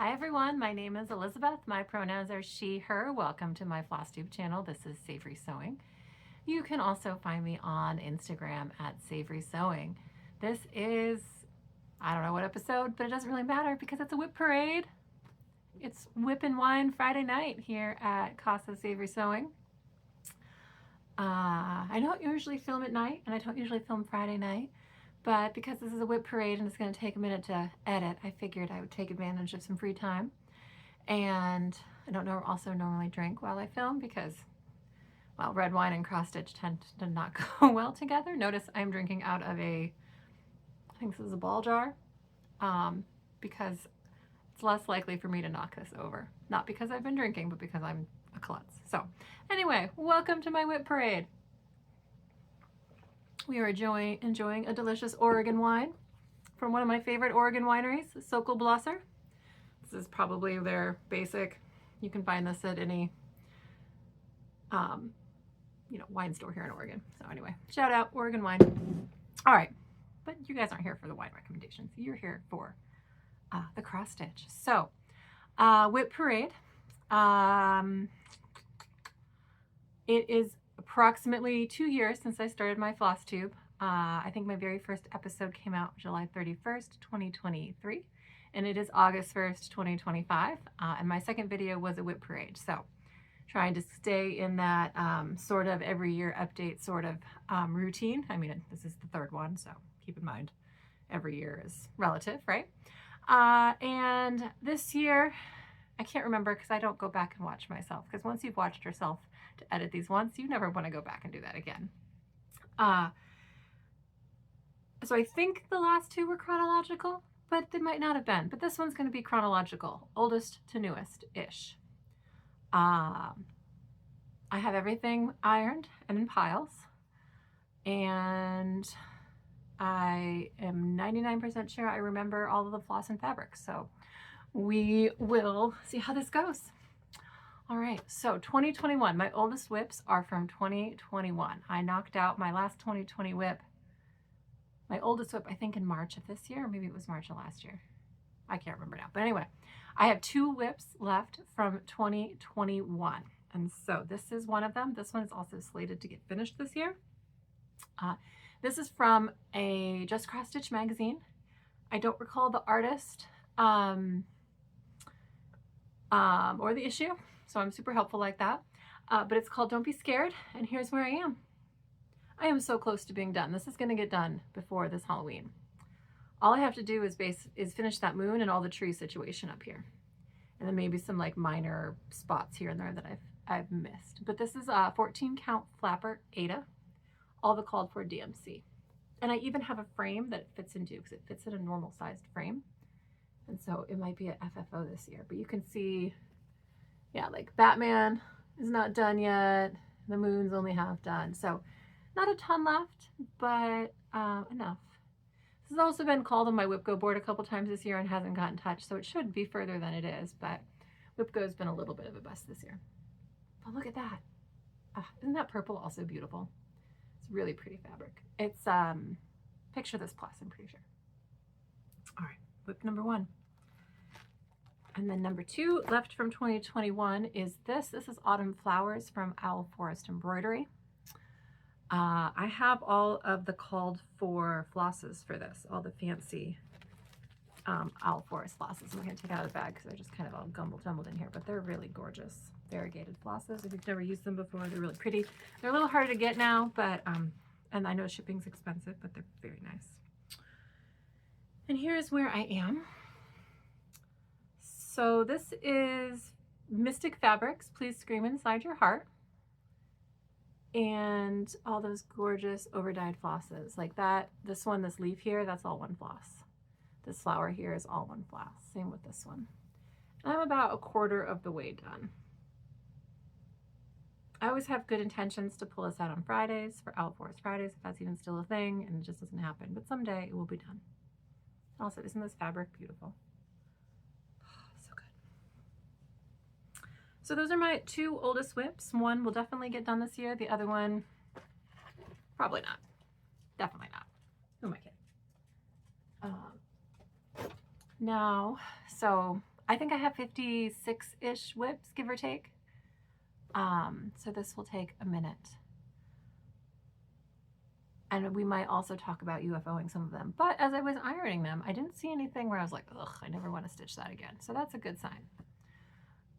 Hi everyone, my name is Elizabeth. My pronouns are she, her. Welcome to my Flosstube channel. This is Savory Sewing. You can also find me on Instagram at Savory Sewing. This is, I don't know what episode, but it doesn't really matter because it's a WIP parade. It's WIP and Wine Friday night here at Casa Savory Sewing. I don't usually film at night and I don't usually film Friday night. But because this is a WIP parade and it's going to take a minute to edit, I figured I would take advantage of some free time. And I don't also normally drink while I film because, well, red wine and cross stitch tend to not go well together. Notice I'm drinking out of I think this is a ball jar, because it's less likely for me to knock this over. Not because I've been drinking, but because I'm a klutz. So anyway, welcome to my WIP parade. We are enjoying a delicious Oregon wine from one of my favorite Oregon wineries, Sokol Blosser. This is probably their basic. You can find this at any, wine store here in Oregon. So anyway, shout out Oregon wine. All right, but you guys aren't here for the wine recommendations. You're here for the cross stitch. So, WIP parade. It is approximately 2 years since I started my Flosstube. I think my very first episode came out July 31st, 2023, and it is August 1st, 2025. And my second video was a WIP parade. So trying to stay in that sort of every year update sort of routine. I mean, this is the third one, so keep in mind every year is relative, right? And this year, I can't remember because I don't go back and watch myself, because once you've watched yourself to edit these once, you never want to go back and do that again. So I think the last two were chronological, but they might not have been. But this one's going to be chronological, oldest to newest-ish. I have everything ironed and in piles, and I am 99% sure I remember all of the floss and fabrics. So we will see how this goes. All right, so 2021, my oldest WIPs are from 2021. I knocked out my last 2020 WIP, my oldest WIP, I think in March of this year, or maybe it was March of last year. I can't remember now, but anyway, I have 2 WIPs left from 2021. And so this is one of them. This one is also slated to get finished this year. This is from a Just Cross Stitch magazine. I don't recall the artist or the issue, so I'm super helpful like that. But it's called Don't Be Scared, and here's where I am. I am so close to being done. This is going to get done before this Halloween. All I have to do is finish that moon and all the tree situation up here, and then maybe some like minor spots here and there that I've missed. But this is a 14 count flapper Ada, all the called for DMC, and I even have a frame that it fits into because it fits in a normal sized frame. And so it might be an FFO this year, but you can see, yeah, like Batman is not done yet. The moon's only half done. So not a ton left, but enough. This has also been called on my WIP Go board a couple times this year and hasn't gotten touched, so it should be further than it is, but WIP Go's been a little bit of a bust this year. But look at that. Isn't that purple also beautiful? It's really pretty fabric. It's, picture this plus, I'm pretty sure. All right, WIP number 1. And then number 2 left from 2021 is this. This is Autumn Flowers from Owl Forest Embroidery. I have all of the called for flosses for this, all the fancy Owl Forest flosses. I'm going to take it out of the bag because they're just kind of all jumbled in here, but they're really gorgeous variegated flosses. If you've never used them before, they're really pretty. They're a little harder to get now, but and I know shipping's expensive, but they're very nice. And here's where I am. So this is Mystic Fabrics, Please Scream Inside Your Heart. And all those gorgeous overdyed flosses like that. This one, this leaf here, that's all one floss. This flower here is all one floss. Same with this one. And I'm about a quarter of the way done. I always have good intentions to pull this out on Fridays for Owl Forest Fridays, if that's even still a thing, and it just doesn't happen. But someday it will be done. Also, isn't this fabric beautiful? So those are my 2 oldest WIPs. One will definitely get done this year. The other one, probably not. Definitely not. Who am I kidding? Now, so I think I have 56-ish WIPs, give or take. So this will take a minute. And we might also talk about UFOing some of them. But as I was ironing them, I didn't see anything where I was like, ugh, I never want to stitch that again. So that's a good sign.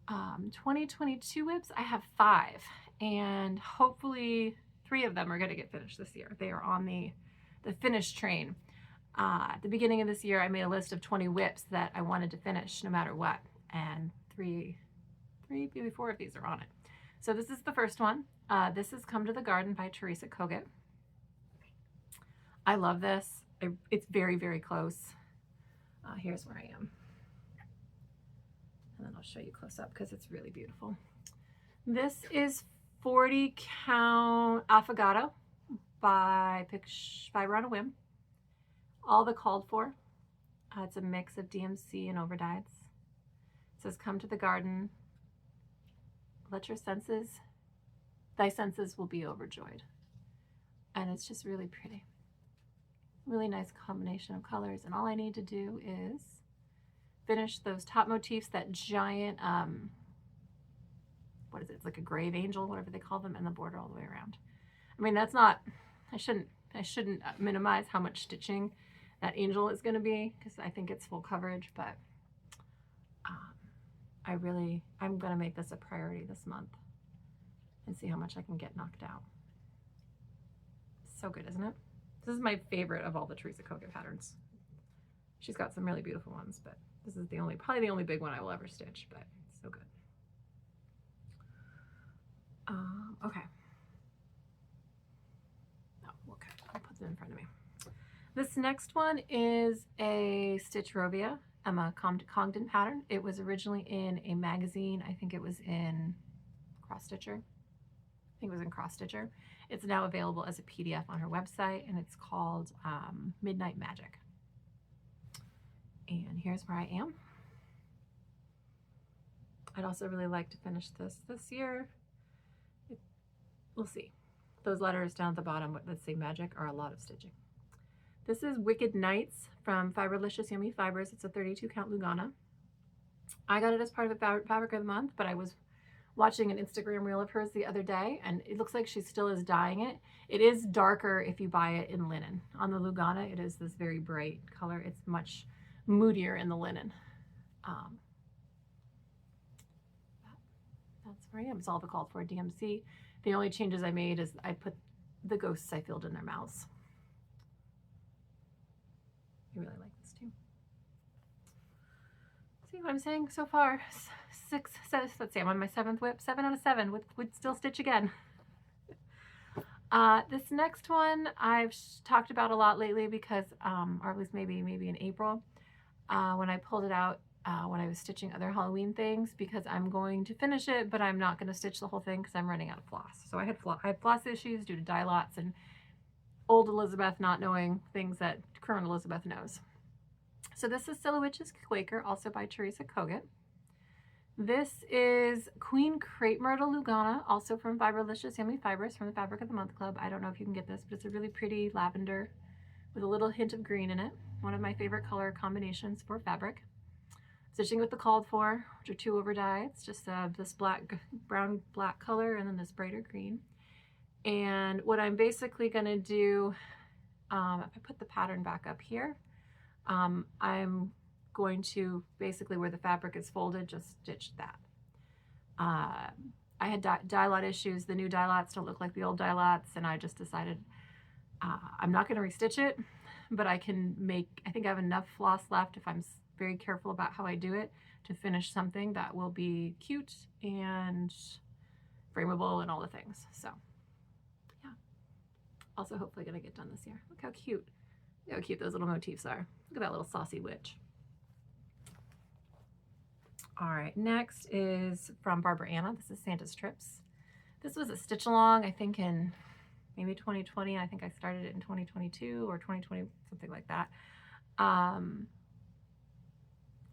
2022 WIPs, I have 5. And hopefully 3 of them are going to get finished this year. They are on the finish train. At the beginning of this year, I made a list of 20 WIPs that I wanted to finish no matter what. And 3, maybe 4 of these are on it. So this is the first one. This is Come to the Garden by Teresa Kogut. I love this. It's very, very close. Here's where I am. And then I'll show you close up because it's really beautiful. This is 40 count affogato by Run a Whim. All the called for. It's a mix of DMC and overdyes. It says, come to the garden. Let your senses, thy senses will be overjoyed. And it's just really pretty. Really nice combination of colors. And all I need to do is finish those top motifs, that giant, what is it? It's like a grave angel, whatever they call them, and the border all the way around. I mean, that's not, I shouldn't minimize how much stitching that angel is going to be, because I think it's full coverage, but I'm going to make this a priority this month and see how much I can get knocked out. So good, isn't it? This is my favorite of all the Teresa Kogut patterns. She's got some really beautiful ones, but this is probably the only big one I will ever stitch, but it's so good. Okay. Oh, okay. I'll put them in front of me. This next one is a Stitch Rovia Emma Congdon pattern. It was originally in a magazine. I think it was in Cross Stitcher. It's now available as a PDF on her website, and it's called Midnight Magic. And here's where I am. I'd also really like to finish this year. We'll see. Those letters down at the bottom that say magic are a lot of stitching. This is Wicked Nights from Fiberlicious Yummy Fibers. It's a 32 count Lugana. I got it as part of the Fabric of the Month, but I was watching an Instagram reel of hers the other day, and it looks like she still is dyeing it. It is darker if you buy it in linen. On the Lugana, it is this very bright color. It's much moodier in the linen. That's where I am. It's all the called for DMC. The only changes I made is I put the ghosts I filled in their mouths. I really like this too. See what I'm saying so far? 6, let's see, I'm on my 7th WIP. 7 out of 7 would still stitch again. This next one I've talked about a lot lately because, or at least maybe in April, when I pulled it out when I was stitching other Halloween things, because I'm going to finish it, but I'm not going to stitch the whole thing because I'm running out of floss. So I had floss issues due to dye lots and old Elizabeth not knowing things that current Elizabeth knows. So this is Silhouette's Quaker, also by Teresa Kogut. This is Queen Crepe Myrtle Lugana, also from Fiberlicious Yummy Fibers from the Fabric of the Month Club. I don't know if you can get this, but it's a really pretty lavender with a little hint of green in it. One of my favorite color combinations for fabric. Stitching with the called for, which are 2 over dye. It's just this brown black color and then this brighter green. And what I'm basically going to do, if I put the pattern back up here, I'm going to basically where the fabric is folded, just stitch that. I had dye lot issues. The new dye lots don't look like the old dye lots, and I just decided I'm not going to restitch it, but I think I have enough floss left if I'm very careful about how I do it to finish something that will be cute and frameable and all the things. So yeah, also hopefully going to get done this year. Look how cute those little motifs are. Look at that little saucy witch. All right, next is from Barbara Anna. This is Santa's Trips. This was a stitch along, I think in maybe 2020. I think I started it in 2022 or 2020, something like that.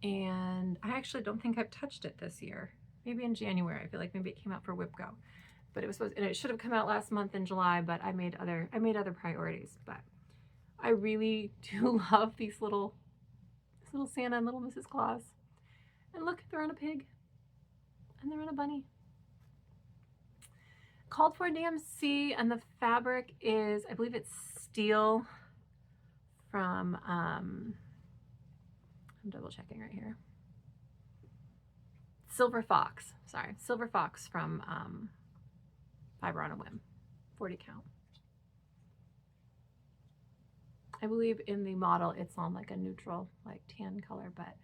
And I actually don't think I've touched it this year. Maybe in January. I feel like maybe it came out for WIP Go. But and it should have come out last month in July, but I made other priorities. But I really do love these little Santa and little Mrs. Claus. And look, they're on a pig. And they're on a bunny. Called for DMC, and the fabric is, I believe it's steel from, I'm double checking right here. Silver Fox, sorry, Silver Fox from Fiber on a Whim, 40 count. I believe in the model it's on like a neutral, like tan color, but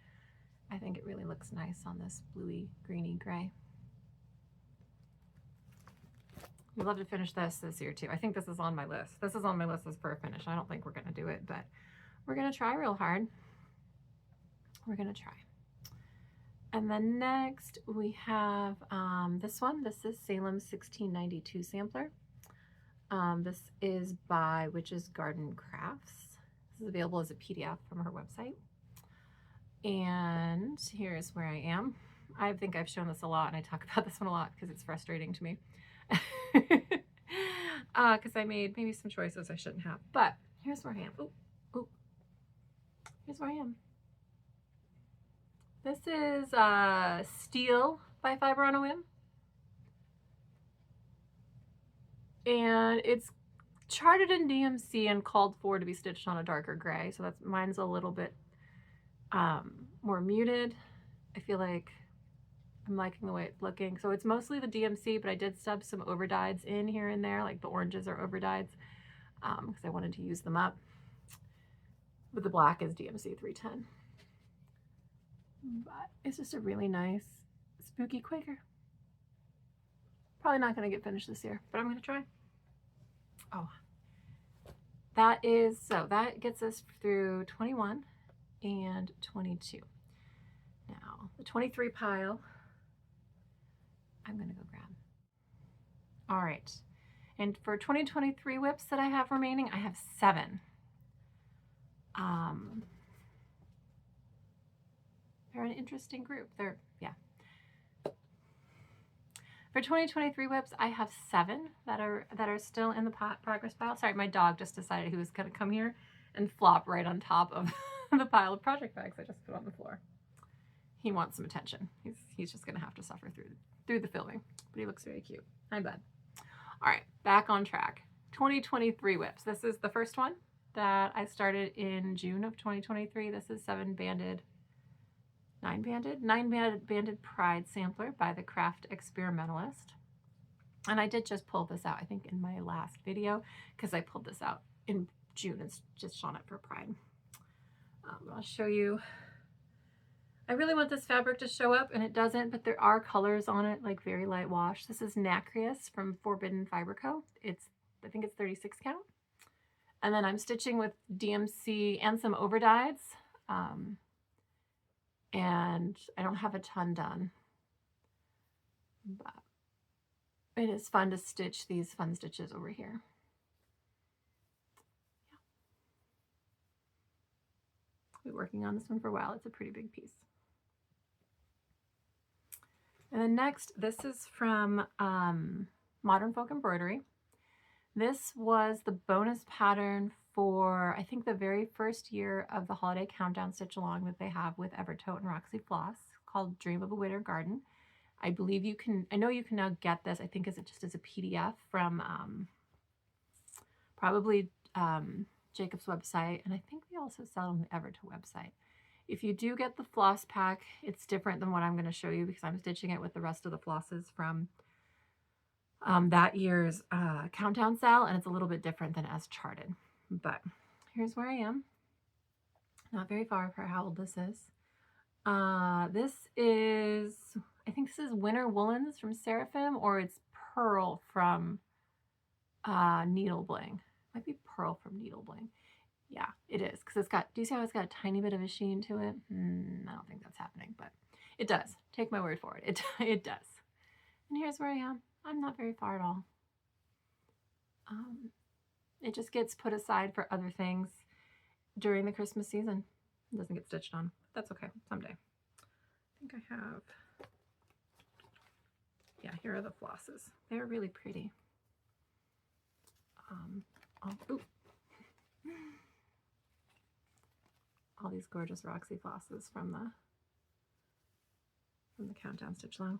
I think it really looks nice on this bluey, greeny gray. We'd love to finish this year too. I think this is on my list. This is on my list as for a finish. I don't think we're gonna do it, but we're gonna try real hard. We're gonna try. And then next we have this one. This is Salem's 1692 sampler. This is by Witch's Garden Crafts. This is available as a PDF from her website. And here's where I am. I think I've shown this a lot, and I talk about this one a lot because it's frustrating to me. Because I made maybe some choices I shouldn't have. But here's where I am. Ooh. Here's where I am. This is Steel by Fiber on a Whim. And it's charted in DMC and called for to be stitched on a darker gray. So that's, mine's a little bit more muted. I feel like I'm liking the way it's looking. So it's mostly the DMC, but I did stub some overdyes in here and there, like the oranges are overdyes, because I wanted to use them up. But the black is DMC 310. But it's just a really nice, spooky Quaker. Probably not going to get finished this year, but I'm going to try. Oh, that is, so that gets us through 21 and 22. Now, the 23 pile, I'm going to go grab. All right. And for 2023 WIPs that I have remaining, I have 7. They're an interesting group. For 2023 WIPs, I have 7 that are still in the progress pile. Sorry, my dog just decided he was going to come here and flop right on top of the pile of project bags I just put on the floor. He wants some attention. He's just going to have to suffer through the filming, but he looks very cute. Hi, bud. All right, back on track. 2023 WIPs. This is the first one that I started in June of 2023. This is 9-banded Pride sampler by the Craft Experimentalist. And I did just pull this out, I think, in my last video, because I pulled this out in June and just shone it for Pride. I'll show you. I really want this fabric to show up, and it doesn't, but there are colors on it, like very light wash. This is Nacreous from Forbidden Fiber Co. I think it's 36 count. And then I'm stitching with DMC and some overdyes. And I don't have a ton done, but it is fun to stitch these fun stitches over here. Yeah. I've been working on this one for a while. It's a pretty big piece. And then next, this is from Modern Folk Embroidery. This was the bonus pattern for, I think, the very first year of the Holiday Countdown Stitch Along that they have with Evertote and Roxy Floss, called Dream of a Winter Garden. I believe you can, I know you can now get this, I think just as a PDF from probably Jacob's website, and I think they also sell it on the Evertote website. If you do get the floss pack, it's different than what I'm going to show you because I'm stitching it with the rest of the flosses from that year's countdown sale, and it's a little bit different than as charted. But here's where I am. Not very far for how old this is. This is, I think this is Winter Woolens from Seraphim, or it's Pearl from Needle Bling. Might be Pearl from Needle Bling. Yeah, it is, because it's got, do you see how it's got a tiny bit of a sheen to it? I don't think that's happening, but it does. Take my word for it. It does. And here's where I am. I'm not very far at all. It just gets put aside for other things during the Christmas season. It doesn't get stitched on. That's okay, someday. I think I have, yeah, here are the flosses. They're really pretty. All these gorgeous Roxy flosses from from the countdown stitch along.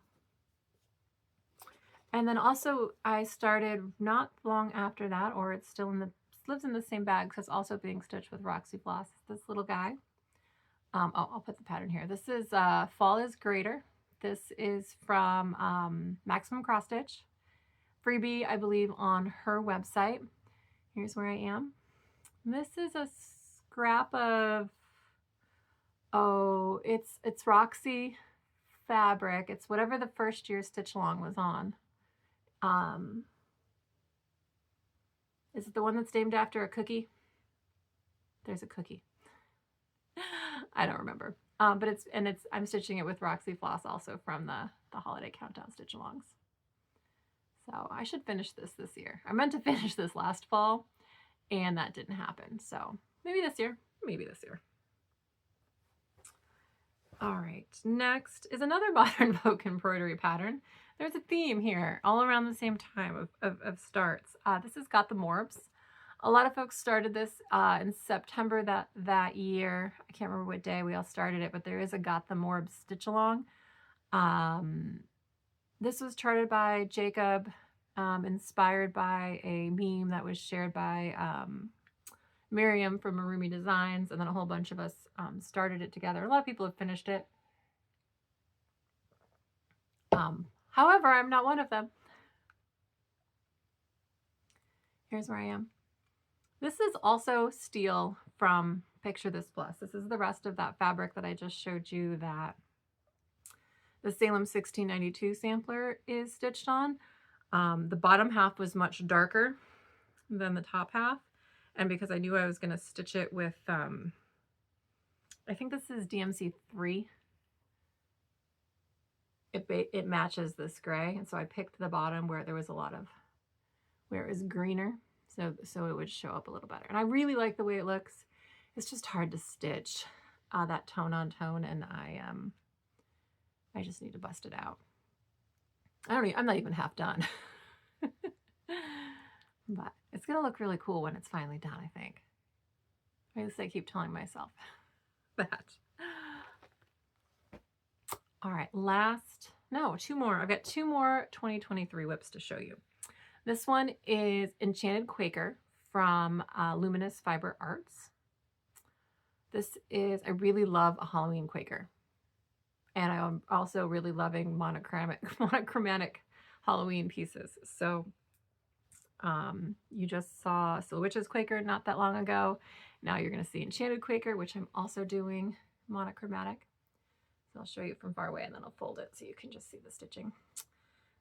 And then also I started not long after that, or it's still in the, lives in the same bag, because it's also being stitched with Roxy Floss, this little guy. I'll put the pattern here. This is Fall is Greater. This is from Maximum Cross Stitch. Freebie, I believe, on her website. Here's where I am. This is a scrap of, oh, it's Roxy fabric. It's whatever the first year stitch along was on. Is it the one that's named after a cookie? There's a cookie. I don't remember. But I'm stitching it with Roxy Floss also from the holiday countdown stitch alongs. So I should finish this year. I meant to finish this last fall and that didn't happen. So maybe this year, maybe this year. All right, next is another modern folk embroidery pattern. There's a theme here all around the same time of starts. This has got the Morbs. A lot of folks started this in September that year. I can't remember what day we all started it, but there is a Got the Morbs stitch along. This was charted by Jacob, inspired by a meme that was shared by Miriam from Marumi Designs, and then a whole bunch of us started it together. A lot of people have finished it. However, I'm not one of them. Here's where I am. This is also steel from Picture This Plus. This is the rest of that fabric that I just showed you that the Salem 1692 sampler is stitched on. The bottom half was much darker than the top half. And because I knew I was going to stitch it with, I think this is DMC 3. It matches this gray. And so I picked the bottom where there was a lot of, where it was greener. So it would show up a little better. And I really like the way it looks. It's just hard to stitch that tone on tone. And I just need to bust it out. I'm not even half done. But it's going to look really cool when it's finally done, I think. At least I keep telling myself that. All right, two more. I've got 2 more 2023 WIPs to show you. This one is Enchanted Quaker from Luminous Fiber Arts. This is, I really love a Halloween Quaker. And I'm also really loving monochromatic Halloween pieces. So you just saw Still Witches Quaker not that long ago. Now you're going to see Enchanted Quaker, which I'm also doing monochromatic. So I'll show you from far away and then I'll fold it so you can just see the stitching.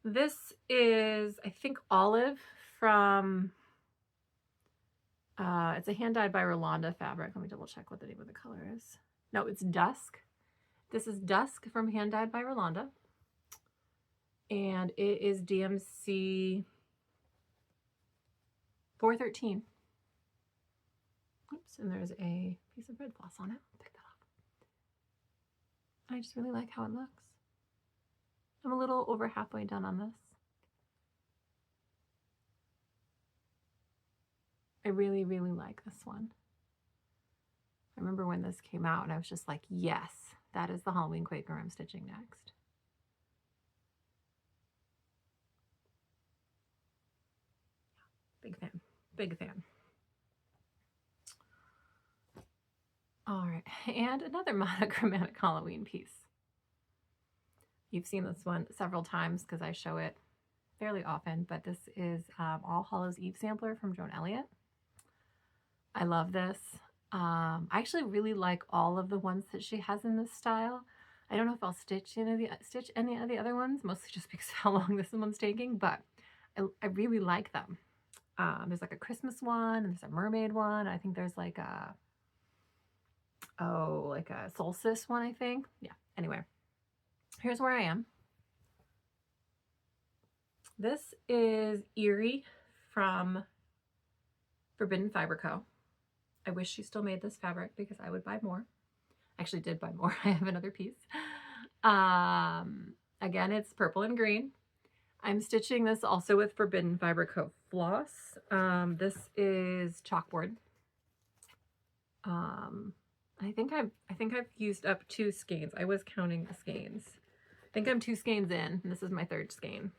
This is, I think, Olive from, it's a hand-dyed by Rolanda fabric. Let me double check what the name of the color is. No, it's Dusk. This is Dusk from Hand Dyed by Rolanda. And it is DMC 413. Oops, and there's a piece of red floss on it. I'll pick that up. I just really like how it looks. I'm a little over halfway done on this. I really, really like this one. I remember when this came out and I was just like, yes, that is the Halloween Quaker I'm stitching next. Big fan, big fan. All right, and another monochromatic Halloween piece. You've seen this one several times because I show it fairly often, but this is All Hallows Eve sampler from Joan Elliott. I love this. I actually really like all of the ones that she has in this style. I don't know if I'll stitch any of the other ones, mostly just because of how long this one's taking, but I really like them. There's like a Christmas one, and there's a mermaid one. I think there's like a solstice one, I think. Yeah, anyway. Here's where I am. This is Eerie from Forbidden Fiber Co. I wish she still made this fabric because I would buy more. Actually did buy more. I have another piece. Again, it's purple and green. I'm stitching this also with Forbidden Fiber Co. floss. This is chalkboard. I think I've used up 2 skeins. I was counting the skeins. think I'm 2 skeins in, and this is my 3rd skein.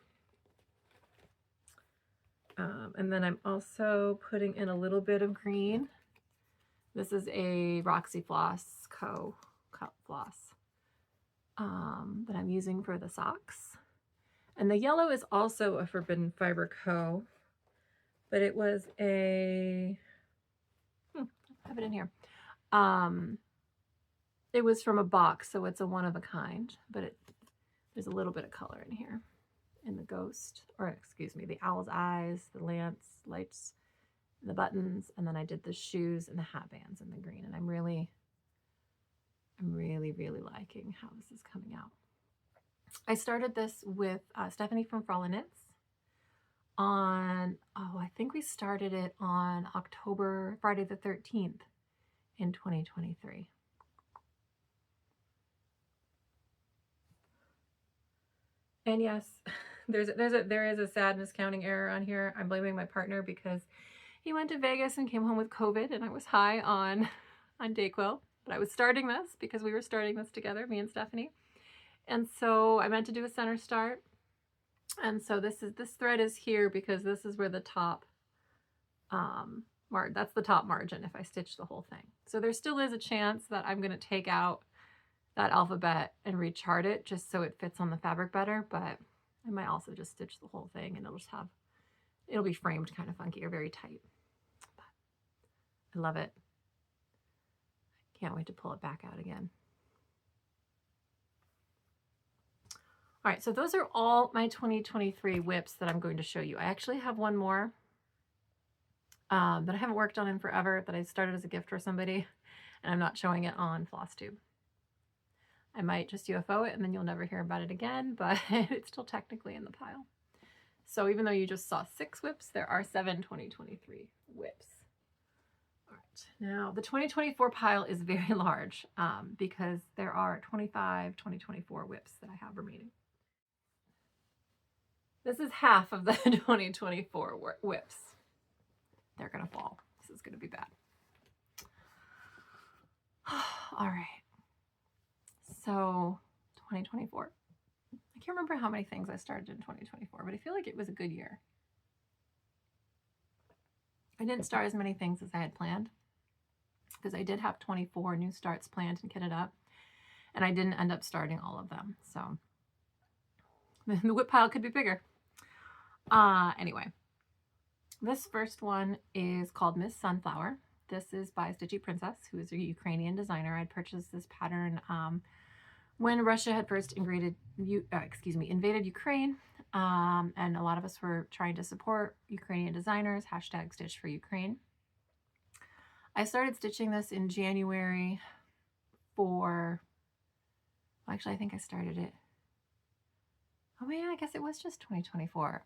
And then I'm also putting in a little bit of green. This is a Roxy Floss Co. Cut Floss that I'm using for the socks. And the yellow is also a Forbidden Fiber Co. But it was a, I have it in here. It was from a box, so it's a one of a kind, but there's a little bit of color in here. In the ghost, or excuse me, the owl's eyes, the lights, the buttons, and then I did the shoes and the hat bands in the green. And I'm really liking how this is coming out. I started this with Stephanie from Frolic Knits on, I think we started it on Friday the 13th in 2023. And yes, there is a sad miscounting error on here. I'm blaming my partner because he went to Vegas and came home with COVID, and I was high on Dayquil. But I was starting this because we were starting this together, me and Stephanie. And so I meant to do a center start. And so this thread is here because this is where the top that's the top margin if I stitch the whole thing. So there still is a chance that I'm going to take out that alphabet and rechart it just so it fits on the fabric better, but I might also just stitch the whole thing and it'll be framed kind of funky or very tight. But I love it. Can't wait to pull it back out again. All right, so those are all my 2023 WIPs that I'm going to show you. I actually have one more that I haven't worked on in forever that I started as a gift for somebody, and I'm not showing it on Flosstube. I might just UFO it and then you'll never hear about it again, but it's still technically in the pile. So even though you just saw 6 WIPs, there are 7 2023 WIPs. All right, now the 2024 pile is very large because there are 25 2024 WIPs that I have remaining. This is half of the 2024 WIPs. They're gonna fall. This is gonna be bad. All right. So 2024, I can't remember how many things I started in 2024, but I feel like it was a good year. I didn't start as many things as I had planned because I did have 24 new starts planned and kitted up, and I didn't end up starting all of them. So the WIP pile could be bigger. Anyway, this first one is called Miss Sunflower. This is by Stitchy Princess, who is a Ukrainian designer. I'd purchased this pattern when Russia had first invaded Ukraine, and a lot of us were trying to support Ukrainian designers, hashtag Stitch for Ukraine. I started stitching this in January actually, I think I started it, oh yeah, I guess it was just 2024,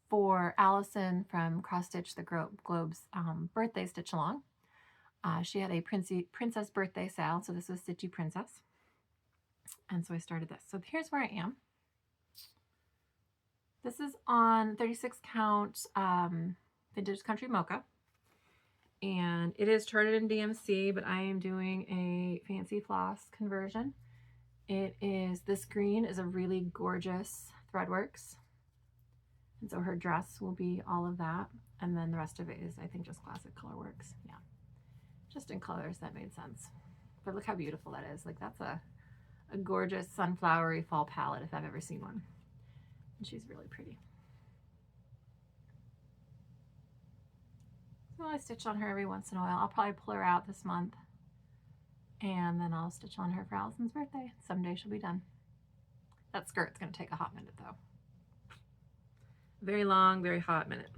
for Allison from Cross Stitch the Globe's birthday stitch along. She had a princess birthday sale, so this was Stitchy Princess. And so I started this. So here's where I am. This is on 36 count Vintage Country Mocha. And it is charted in DMC, but I am doing a fancy floss conversion. This green is a really gorgeous Threadworks. And so her dress will be all of that. And then the rest of it is, I think, just classic Colorworks. Yeah. Just in colors, that made sense. But look how beautiful that is. Like, that's a gorgeous sunflowery fall palette if I've ever seen one. And she's really pretty. So I stitch on her every once in a while. I'll probably pull her out this month. And then I'll stitch on her for Allison's birthday. Someday she'll be done. That skirt's going to take a hot minute, though. Very long, very hot minute.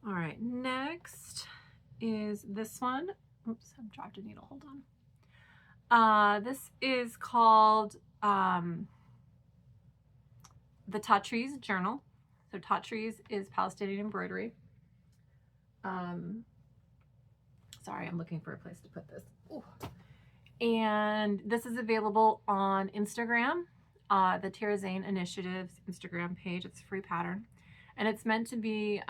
All right, next is this one. Oops, I've dropped a needle, hold on. This is called the Tatrees Journal. So Tatrees is Palestinian embroidery. Sorry, I'm looking for a place to put this. Ooh. And this is available on Instagram, the Tirzane Initiative's Instagram page. It's a free pattern. And it's meant to be,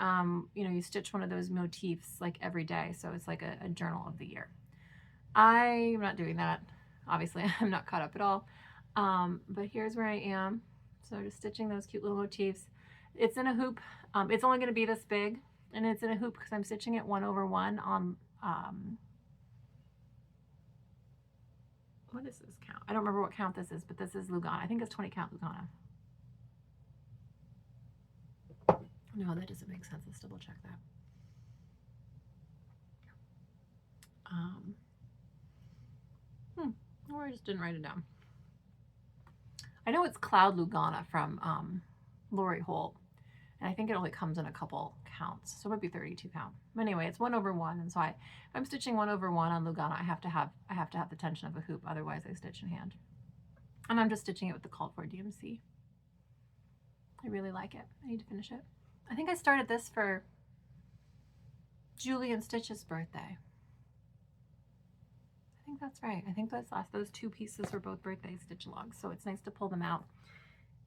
you stitch one of those motifs like every day. So it's like a journal of the year. I'm not doing that. Obviously, I'm not caught up at all. But here's where I am. So just stitching those cute little motifs. It's in a hoop. It's only going to be this big, and it's in a hoop because I'm stitching it 1/1 on, what is this count? I don't remember what count this is, but this is Lugana. I think it's 20 count Lugana. No, that doesn't make sense. Let's double check that. Or I just didn't write it down. I know it's Cloud Lugana from Lori Holt, and I think it only comes in a couple counts, so it might be 32 count. But anyway, it's 1/1, and so if I'm stitching 1/1 on Lugana, I have to have the tension of a hoop, otherwise I stitch in hand. And I'm just stitching it with the called for DMC. I really like it. I need to finish it. I think I started this for Julie and Stitch's birthday. I think that's right. I think those two pieces were both birthday stitch alongs, so it's nice to pull them out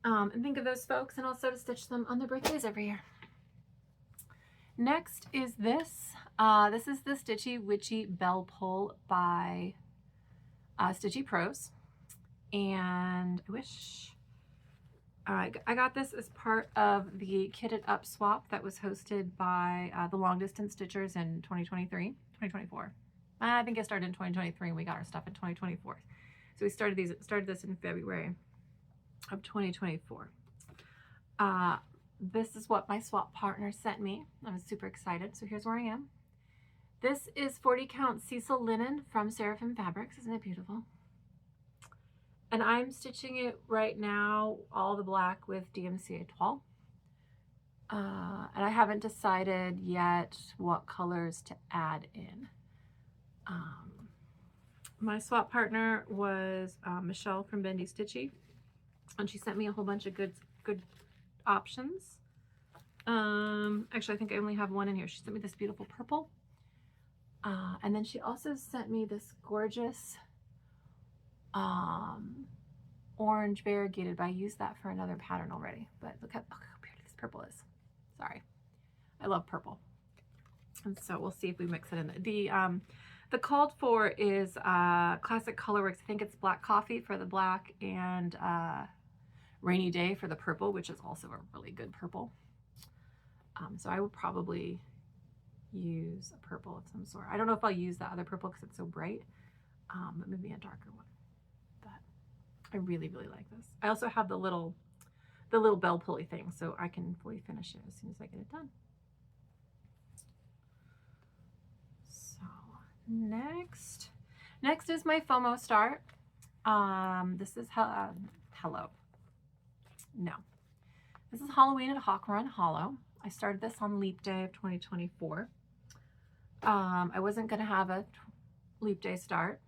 and think of those folks, and also to stitch them on their birthdays every year. Next is this. This is the Stitchy Witchy Bell Pull by Stitchy Pros, and I wish I got this as part of the Kitted Up swap that was hosted by the Long Distance Stitchers in 2024. I think it started in 2023 and we got our stuff in 2024. So we started this in February of 2024. This is what my swap partner sent me. I was super excited. So here's where I am. This is 40 count Cecil linen from Seraphim Fabrics. Isn't it beautiful? And I'm stitching it right now, all the black with DMC Etoile. And I haven't decided yet what colors to add in. My swap partner was Michelle from Bendy Stitchy, and she sent me a whole bunch of good options. Actually, I think I only have one in here. She sent me this beautiful purple, and then she also sent me this gorgeous orange variegated, but I used that for another pattern already. But look how pretty this purple is. Sorry, I love purple, and so we'll see if we mix it in. The called for is Classic Colorworks. I think it's Black Coffee for the black and Rainy Day for the purple, which is also a really good purple. So I would probably use a purple of some sort. I don't know if I'll use the other purple because it's so bright, but maybe a darker one. But I really, really like this. I also have the little bell pulley thing, so I can fully finish it as soon as I get it done. Next is my FOMO start. This is hello. No, this is Halloween at Hawk Run Hollow. I started this on Leap Day of 2024. I wasn't gonna have a Leap Day start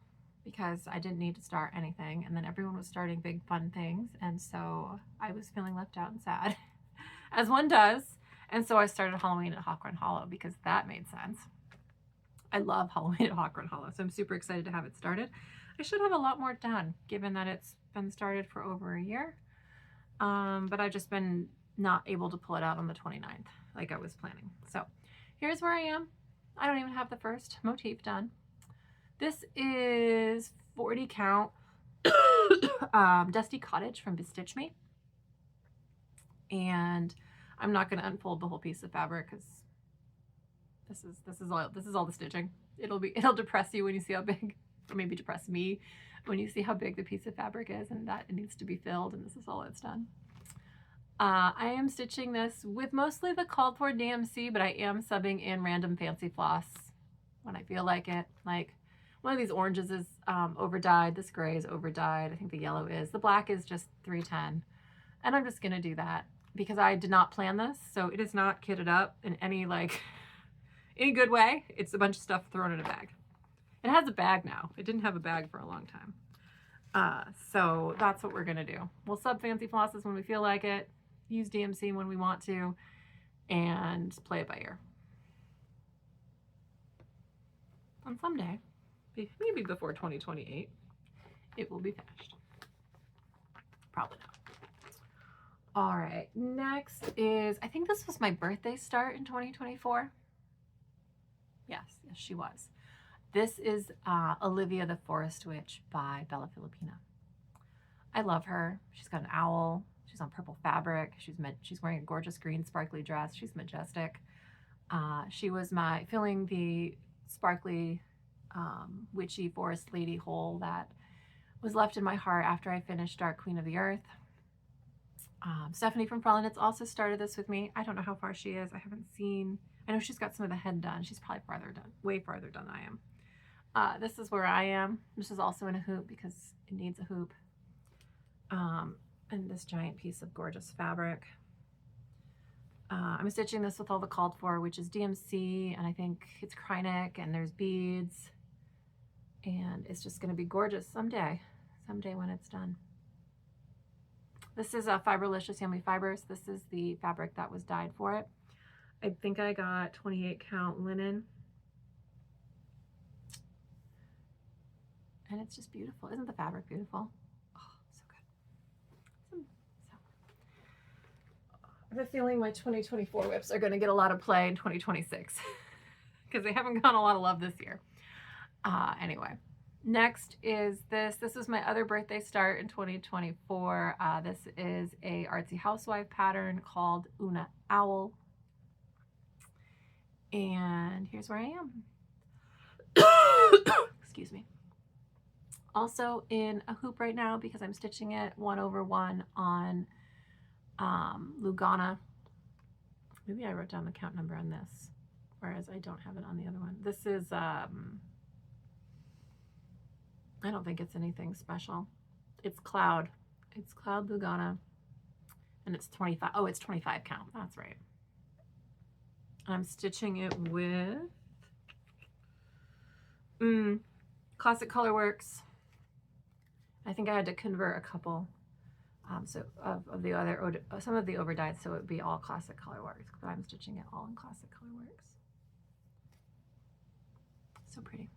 because I didn't need to start anything, and then everyone was starting big fun things, and so I was feeling left out and sad, as one does. And so I started Halloween at Hawk Run Hollow because that made sense. I love Halloween at Hawk Run Hollow, so I'm super excited to have it started. I should have a lot more done, given that it's been started for over a year. But I've just been not able to pull it out on the 29th, like I was planning. So here's where I am. I don't even have the first motif done. This is 40 count Dusty Cottage from Bestitch Me. And I'm not going to unfold the whole piece of fabric because this is all the stitching. It'll depress you when you see how big, or maybe depress me when you see how big the piece of fabric is and that it needs to be filled, and this is all it's done. I am stitching this with mostly the called for DMC, but I am subbing in random fancy floss when I feel like it. Like one of these oranges is over dyed, this gray is over dyed, I think the yellow is, the black is just 310, and I'm just gonna do that because I did not plan this, so it is not kitted up in any any good way. It's a bunch of stuff thrown in a bag. It has a bag now. It didn't have a bag for a long time. So that's what we're gonna do. We'll sub fancy flosses when we feel like it, use DMC when we want to, and play it by ear. And someday, maybe before 2028, it will be finished. Probably not. All right, next is, I think this was my birthday start in 2024. Yes, she was. This is Olivia the Forest Witch by Bella Filipina. I love her. She's got an owl. She's on purple fabric. She's wearing a gorgeous green sparkly dress. She's majestic. She was filling the sparkly witchy forest lady hole that was left in my heart after I finished Dark Queen of the Earth. Stephanie from Frolic Knits also started this with me. I don't know how far she is. I haven't seen. I know she's got some of the head done. She's probably way farther done than I am. This is where I am. This is also in a hoop because it needs a hoop. And this giant piece of gorgeous fabric. I'm stitching this with all the called for, which is DMC, and I think it's Krynic, and there's beads. And it's just going to be gorgeous someday when it's done. This is a Fiberlicious Yummy Fibers. This is the fabric that was dyed for it. I think I got 28 count linen. And it's just beautiful. Isn't the fabric beautiful? Oh, so good. I have a feeling my 2024 WIPs are going to get a lot of play in 2026 because they haven't gotten a lot of love this year. Anyway, next is this. This is my other birthday start in 2024. This is a artsy housewife pattern called Una Owl. And here's where I am. Excuse me. Also in a hoop right now because I'm stitching it 1/1 on Lugana. Maybe I wrote down the count number on this, whereas I don't have it on the other one. This is, I don't think it's anything special. It's Cloud. It's Cloud Lugana. And it's 25. Oh, it's 25 count. That's right. I'm stitching it with Classic Colorworks. I think I had to convert a couple so of the other, some of the overdyes, so it would be all Classic Colorworks, but I'm stitching it all in Classic Colorworks. So pretty.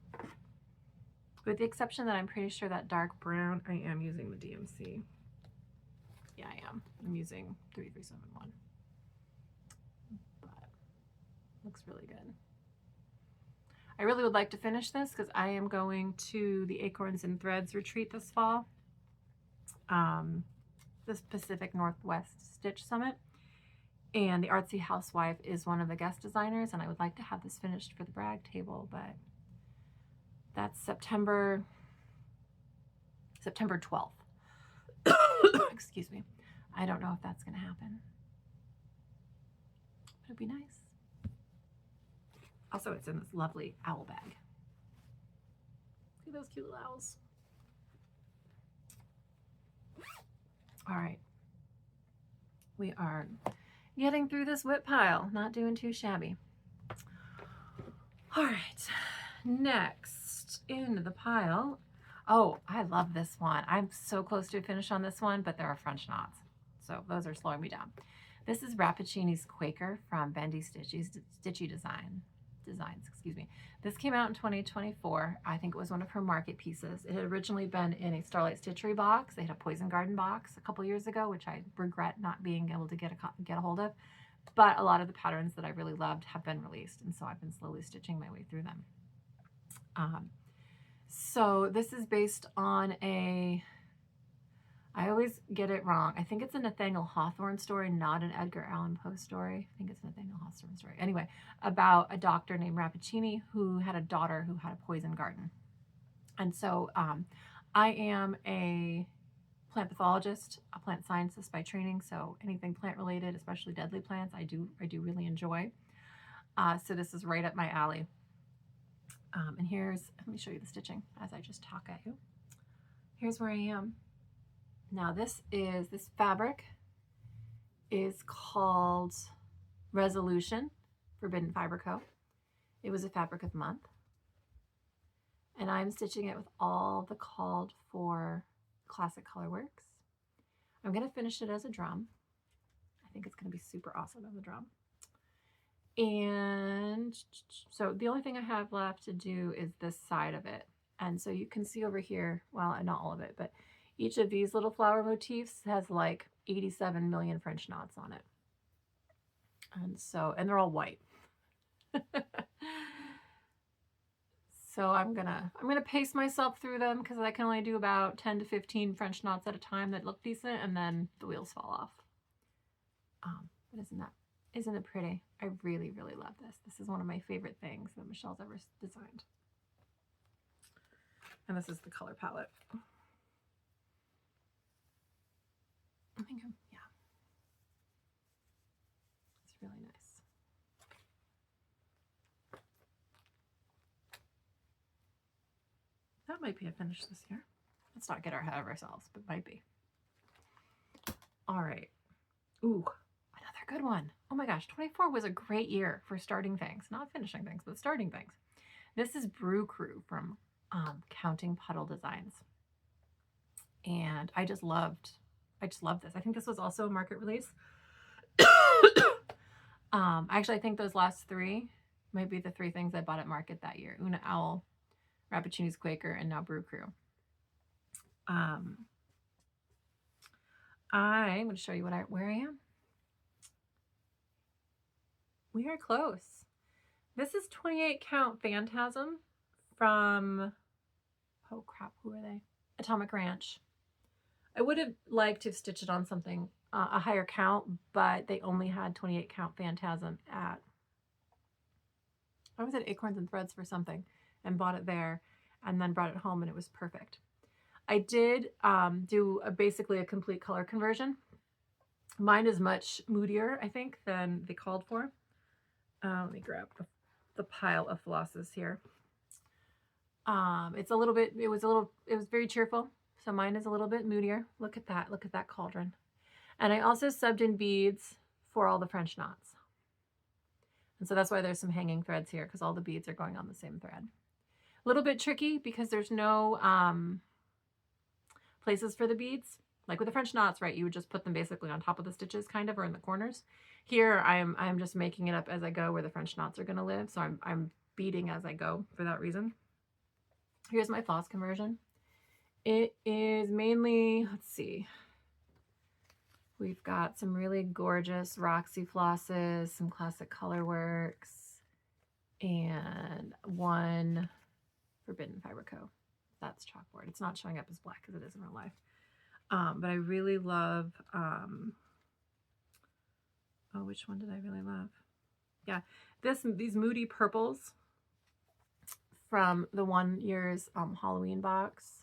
With the exception that I'm pretty sure that dark brown, I am using the DMC. Yeah, I am. I'm using 3371. But looks really good. I really would like to finish this because I am going to the Acorns and Threads retreat this fall. This Pacific Northwest Stitch Summit. And the Artsy Housewife is one of the guest designers, and I would like to have this finished for the brag table, but that's September 12th. Excuse me. I don't know if that's going to happen. But it'd be nice. Also, it's in this lovely owl bag. See those cute little owls? All right. We are getting through this WIP pile. Not doing too shabby. All right. Next in the pile. Oh, I love this one. I'm so close to a finish on this one, but there are French knots. So those are slowing me down. This is Rappaccini's Quaker from Bendy Stitchy Designs, excuse me. This came out in 2024. I think it was one of her market pieces. It had originally been in a Starlight Stitchery box. They had a Poison Garden box a couple years ago, which I regret not being able to get a hold of. But a lot of the patterns that I really loved have been released, and so I've been slowly stitching my way through them. So this is based on a, I always get it wrong. I think it's a Nathaniel Hawthorne story, not an Edgar Allan Poe story. I think it's a Nathaniel Hawthorne story. Anyway, about a doctor named Rappaccini who had a daughter who had a poison garden. And so I am a plant pathologist, a plant scientist by training. So anything plant related, especially deadly plants, I do really enjoy. So this is right up my alley. And let me show you the stitching as I just talk at you. Here's where I am. Now this fabric is called Resolution, Forbidden Fiber Co. It was a fabric of the month. And I'm stitching it with all the called for Classic Colorworks. I'm going to finish it as a drum. I think it's going to be super awesome as a drum. And so the only thing I have left to do is this side of it. And so you can see over here, well, not all of it, but each of these little flower motifs has like 87 million French knots on it. And they're all white. So I'm gonna pace myself through them because I can only do about 10 to 15 French knots at a time that look decent, and then the wheels fall off. But isn't it pretty? I really, really love this. This is one of my favorite things that Michelle's ever designed. And this is the color palette. I think yeah. It's really nice. That might be a finish this year. Let's not get ahead of ourselves, but might be. All right. Ooh, another good one. Oh my gosh, 24 was a great year for starting things. Not finishing things, but starting things. This is Brew Crew from Counting Puddle Designs. And I just loved this. I think this was also a market release. Actually, I think those last three might be the three things I bought at market that year. Una Owl, Rappaccini's Quaker, and now Brew Crew. I'm going to show you where I am. We are close. This is 28 count Phantasm from, oh crap, who are they? Atomic Ranch. I would have liked to stitch it on something, a higher count, but they only had 28 count Phantasm at, I was at Acorns and Threads for something and bought it there and then brought it home and it was perfect. I did do basically a complete color conversion. Mine is much moodier, I think, than they called for. Let me grab the pile of flosses here. It was very cheerful. So mine is a little bit moodier. Look at that cauldron. And I also subbed in beads for all the French knots. And so that's why there's some hanging threads here, because all the beads are going on the same thread. A little bit tricky because there's no places for the beads. Like with the French knots, right, you would just put them basically on top of the stitches kind of, or in the corners. Here I'm just making it up as I go where the French knots are going to live. So I'm beading as I go for that reason. Here's my floss conversion. It is mainly, let's see, we've got some really gorgeous Roxy flosses, some classic Colorworks, and one Forbidden Fiber Co. That's chalkboard. It's not showing up as black because it is in real life. But I really love, oh, which one did I really love? Yeah, these Moody Purples from the one year's Halloween box.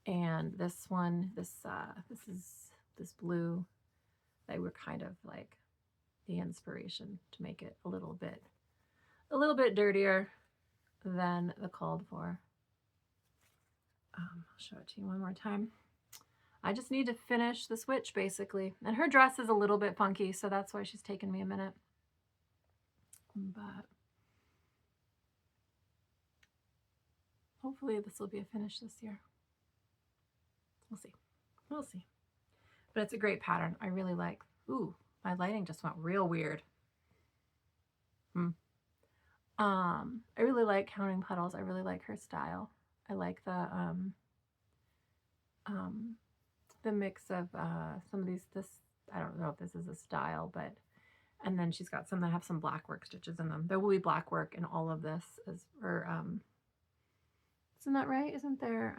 And this one, this blue, they were kind of like the inspiration to make it a little bit dirtier than the called for. I'll show it to you one more time. I just need to finish the switch basically. And her dress is a little bit funky, so that's why she's taken me a minute. But hopefully this will be a finish this year. We'll see. We'll see. But it's a great pattern. I really like. Ooh, my lighting just went real weird. I really like Counting Puddles. I really like her style. I like the mix of some of these. I don't know if this is a style, but and then she's got some that have some black work stitches in them. There will be black work in all of this, isn't that right? Isn't there?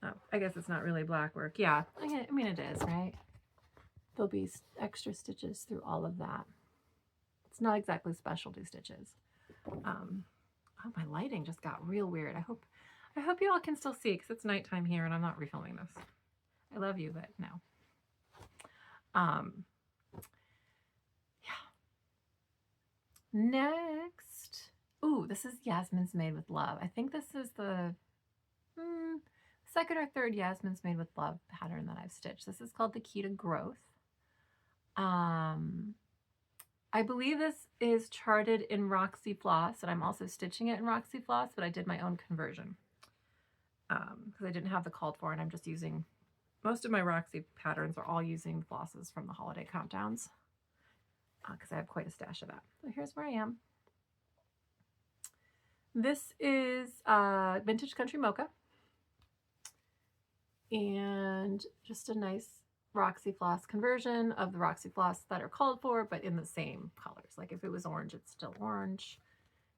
Oh, I guess it's not really black work. Yeah, I mean it is, right? There'll be extra stitches through all of that. It's not exactly specialty stitches. Oh, my lighting just got real weird. I hope you all can still see because it's nighttime here and I'm not refilming this. I love you, but no. Yeah. Next. Ooh, this is Yasmin's Made with Love. I think this is the second or third Yasmin's Made with Love pattern that I've stitched. This is called the Key to Growth. I believe this is charted in Roxy Floss, and I'm also stitching it in Roxy Floss, but I did my own conversion because I didn't have the called for, and I'm just using, most of my Roxy patterns are all using flosses from the holiday countdowns because I have quite a stash of that. So here's where I am. This is Vintage Country Mocha. And just a nice Roxy Floss conversion of the Roxy Floss that are called for, but in the same colors. Like if it was orange, it's still orange.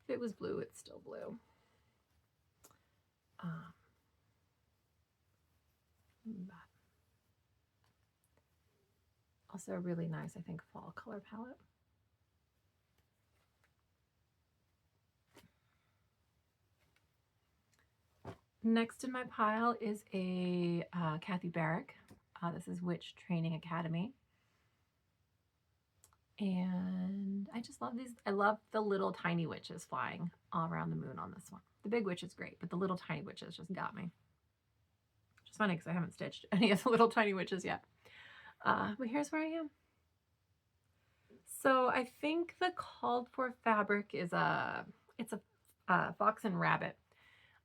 If it was blue, it's still blue. Also a really nice, I think, fall color palette. Next in my pile is a Kathy Barrick. This is Witch Training Academy. And I just love these. I love the little tiny witches flying all around the moon on this one. The big witch is great, but the little tiny witches just got me. Which is funny because I haven't stitched any of the little tiny witches yet. But here's where I am. So I think the called for fabric is it's a fox and rabbit.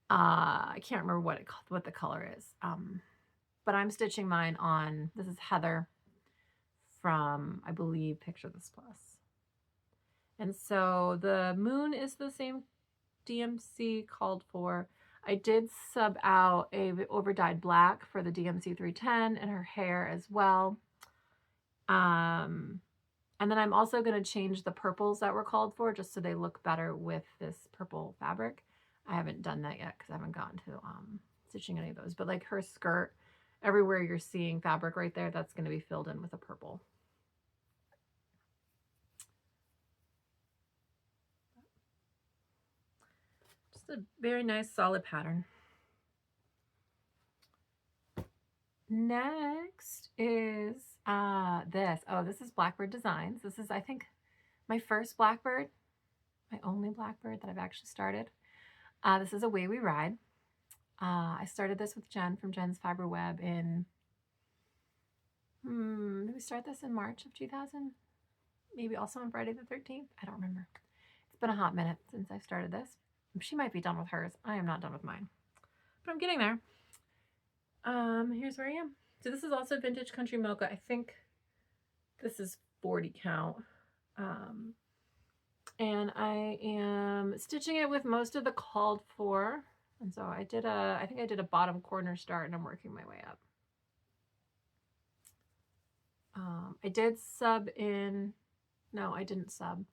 I can't remember what the color is. But I'm stitching mine on, this is Heather from, I believe, Picture This Plus. And so the moon is the same DMC called for. I did sub out a overdyed black for the DMC 310 and her hair as well. And then I'm also going to change the purples that were called for just so they look better with this purple fabric. I haven't done that yet because I haven't gotten to stitching any of those. But like her skirt, everywhere you're seeing fabric right there, that's going to be filled in with a purple. Just a very nice solid pattern. Next is this. Oh, this is Blackbird Designs. This is, I think, my first Blackbird, my only Blackbird that I've actually started. This is Away We Ride. I started this with Jen from Jen's Fiber Web in, did we start this in March of 2000? Maybe also on Friday the 13th? I don't remember. It's been a hot minute since I started this. She might be done with hers. I am not done with mine, but I'm getting there. Here's where I am. So this is also Vintage Country Mocha. I think this is 40 count. And I am stitching it with most of the called for. And so I think I did a bottom corner start and I'm working my way up. I did sub in, no, I didn't sub.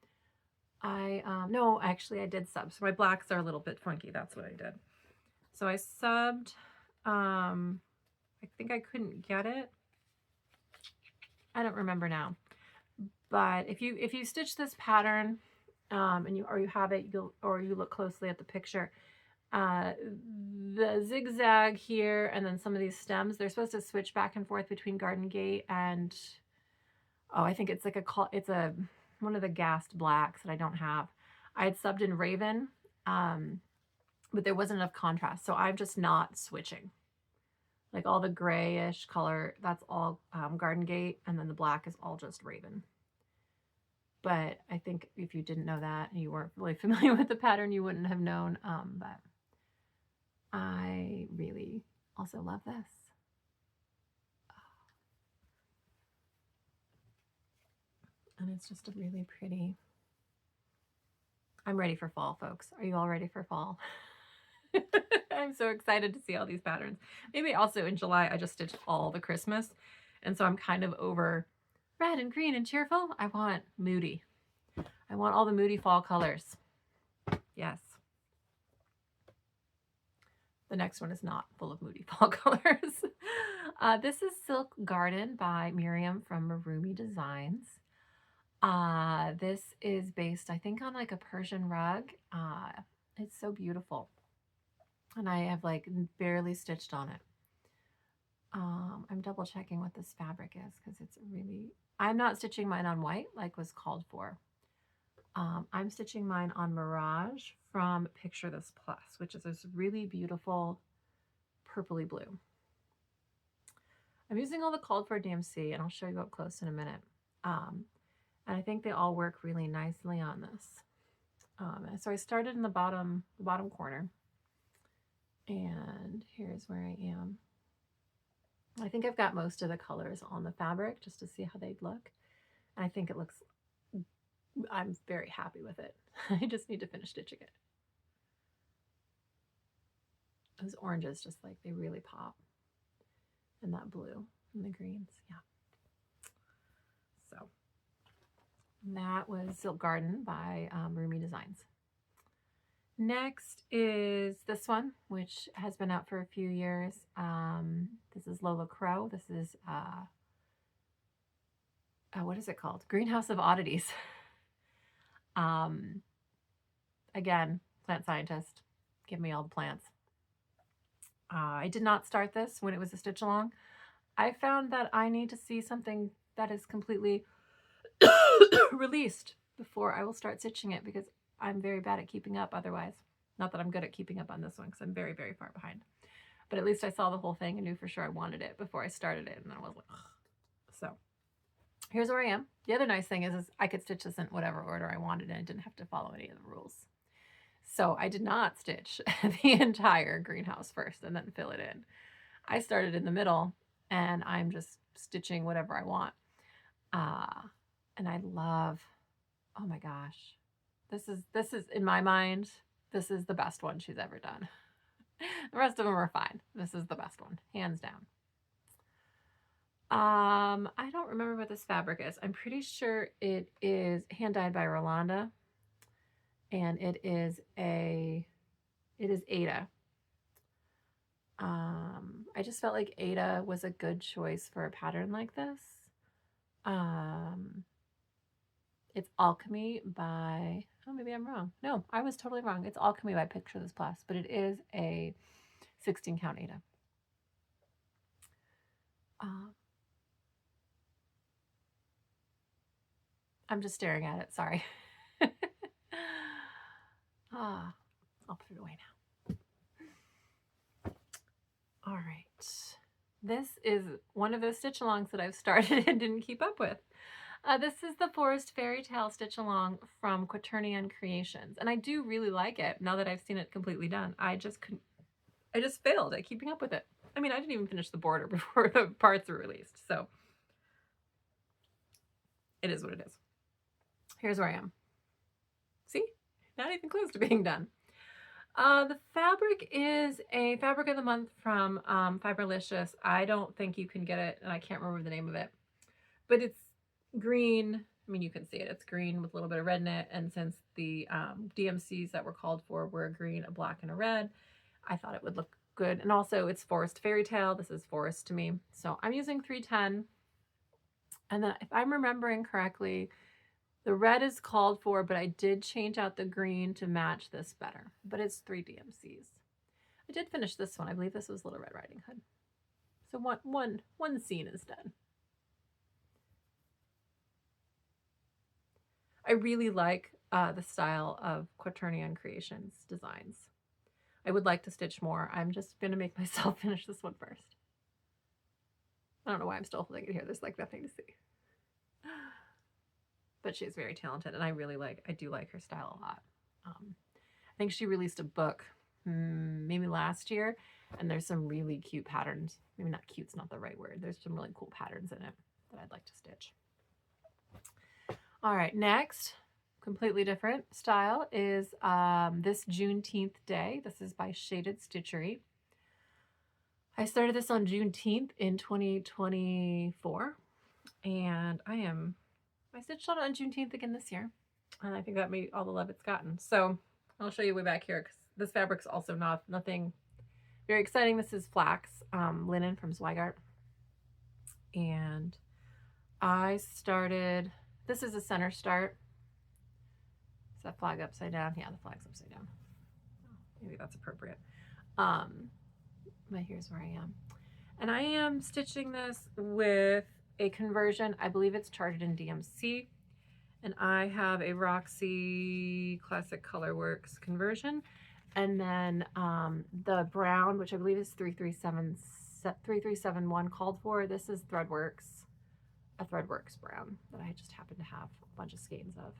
No, actually I did sub. So my blacks are a little bit funky. That's what I did. So I subbed, I think I couldn't get it. I don't remember now. But if you stitch this pattern, and you have it, or you look closely at the picture, the zigzag here and then some of these stems, they're supposed to switch back and forth between Garden Gate and, oh, I think it's like one of the gassed blacks that I don't have. I had subbed in Raven, but there wasn't enough contrast, so I'm just not switching. Like all the grayish color, that's all Garden Gate, and then the black is all just Raven. But I think if you didn't know that and you weren't really familiar with the pattern, you wouldn't have known. But I really also love this. And it's just a really pretty. I'm ready for fall, folks. Are you all ready for fall? I'm so excited to see all these patterns. Maybe also in July, I just stitched all the Christmas. And so I'm kind of over red and green and cheerful. I want moody. I want all the moody fall colors. Yes. The next one is not full of moody fall colors. This is Silk Garden by Miriam from Marumi Designs. This is based, I think, on like a Persian rug. It's so beautiful. And I have like barely stitched on it. I'm double checking what this fabric is because it's really, I'm not stitching mine on white like was called for. I'm stitching mine on Mirage from Picture This Plus, which is this really beautiful purpley blue. I'm using all the called for DMC and I'll show you up close in a minute. And I think they all work really nicely on this. So I started in the bottom corner. And here's where I am. I think I've got most of the colors on the fabric just to see how they'd look. And I think it looks, I'm very happy with it. I just need to finish stitching it. Those oranges just like, they really pop. And that blue and the greens, yeah. So that was Silk Garden by Marumi Designs. Next is this one, which has been out for a few years. This is Lola Crow. This is, what is it called? Greenhouse of Oddities. um, again, plant scientist. Give me all the plants. I did not start this when it was a stitch along. I found that I need to see something that is completely released before I will start stitching it, because I'm very bad at keeping up otherwise. Not that I'm good at keeping up on this one, because I'm very, very far behind. But at least I saw the whole thing and knew for sure I wanted it before I started it. And then I was like, ugh. So here's where I am. The other nice thing is I could stitch this in whatever order I wanted, and I didn't have to follow any of the rules. So I did not stitch the entire greenhouse first and then fill it in. I started in the middle, and I'm just stitching whatever I want. And I love, oh my gosh, this is in my mind, this is the best one she's ever done. The rest of them are fine. This is the best one, hands down. I don't remember what this fabric is. I'm pretty sure it is hand dyed by Rolanda, and it is Ada. I just felt like Ada was a good choice for a pattern like this. It's Alchemy by, oh, maybe I'm wrong. No, I was totally wrong. It's Alchemy by Picture This Plus, but it is a 16 count Ada. I'm just staring at it, sorry. I'll put it away now. All right. This is one of those stitch alongs that I've started and didn't keep up with. This is the Forest Fairy Tale stitch along from Quaternion Creations, and I do really like it now that I've seen it completely done. I just failed at keeping up with it. I mean, I didn't even finish the border before the parts were released, so it is what it is. Here's where I am. See? Not even close to being done. The fabric is a fabric of the month from Fiberlicious. I don't think you can get it, and I can't remember the name of it, but it's green. I mean, you can see it. It's green with a little bit of red in it, and since the DMCs that were called for were a green, a black, and a red, I thought it would look good. And also, it's Forest Fairy Tale. This is forest to me, so I'm using 310. And then, if I'm remembering correctly, the red is called for, but I did change out the green to match this better. But it's 3 DMCs. I did finish this one. I believe this was Little Red Riding Hood. So one scene is done. I really like the style of Quaternion Creations designs. I would like to stitch more. I'm just going to make myself finish this one first. I don't know why I'm still holding it here. There's like nothing to see. But she's very talented, and I do like her style a lot. I think she released a book maybe last year, and there's some really cute patterns. Maybe not cute's not the right word. There's some really cool patterns in it that I'd like to stitch. All right, next, completely different style is this Juneteenth Day. This is by Shaded Stitchery. I started this on Juneteenth in 2024, and I stitched on it on Juneteenth again this year, and I think that made all the love it's gotten. So I'll show you way back here, because this fabric's also nothing very exciting. This is flax linen from Zweigart, and I started, this is a center start. Is that flag upside down? Yeah, the flag's upside down. Maybe that's appropriate. But here's where I am. And I am stitching this with a conversion. I believe it's charted in DMC. And I have a Roxy Classic Colorworks conversion. And then the brown, which I believe is 3371 called for. This is Threadworks, a Threadworks brown that I just happen to have a bunch of skeins of.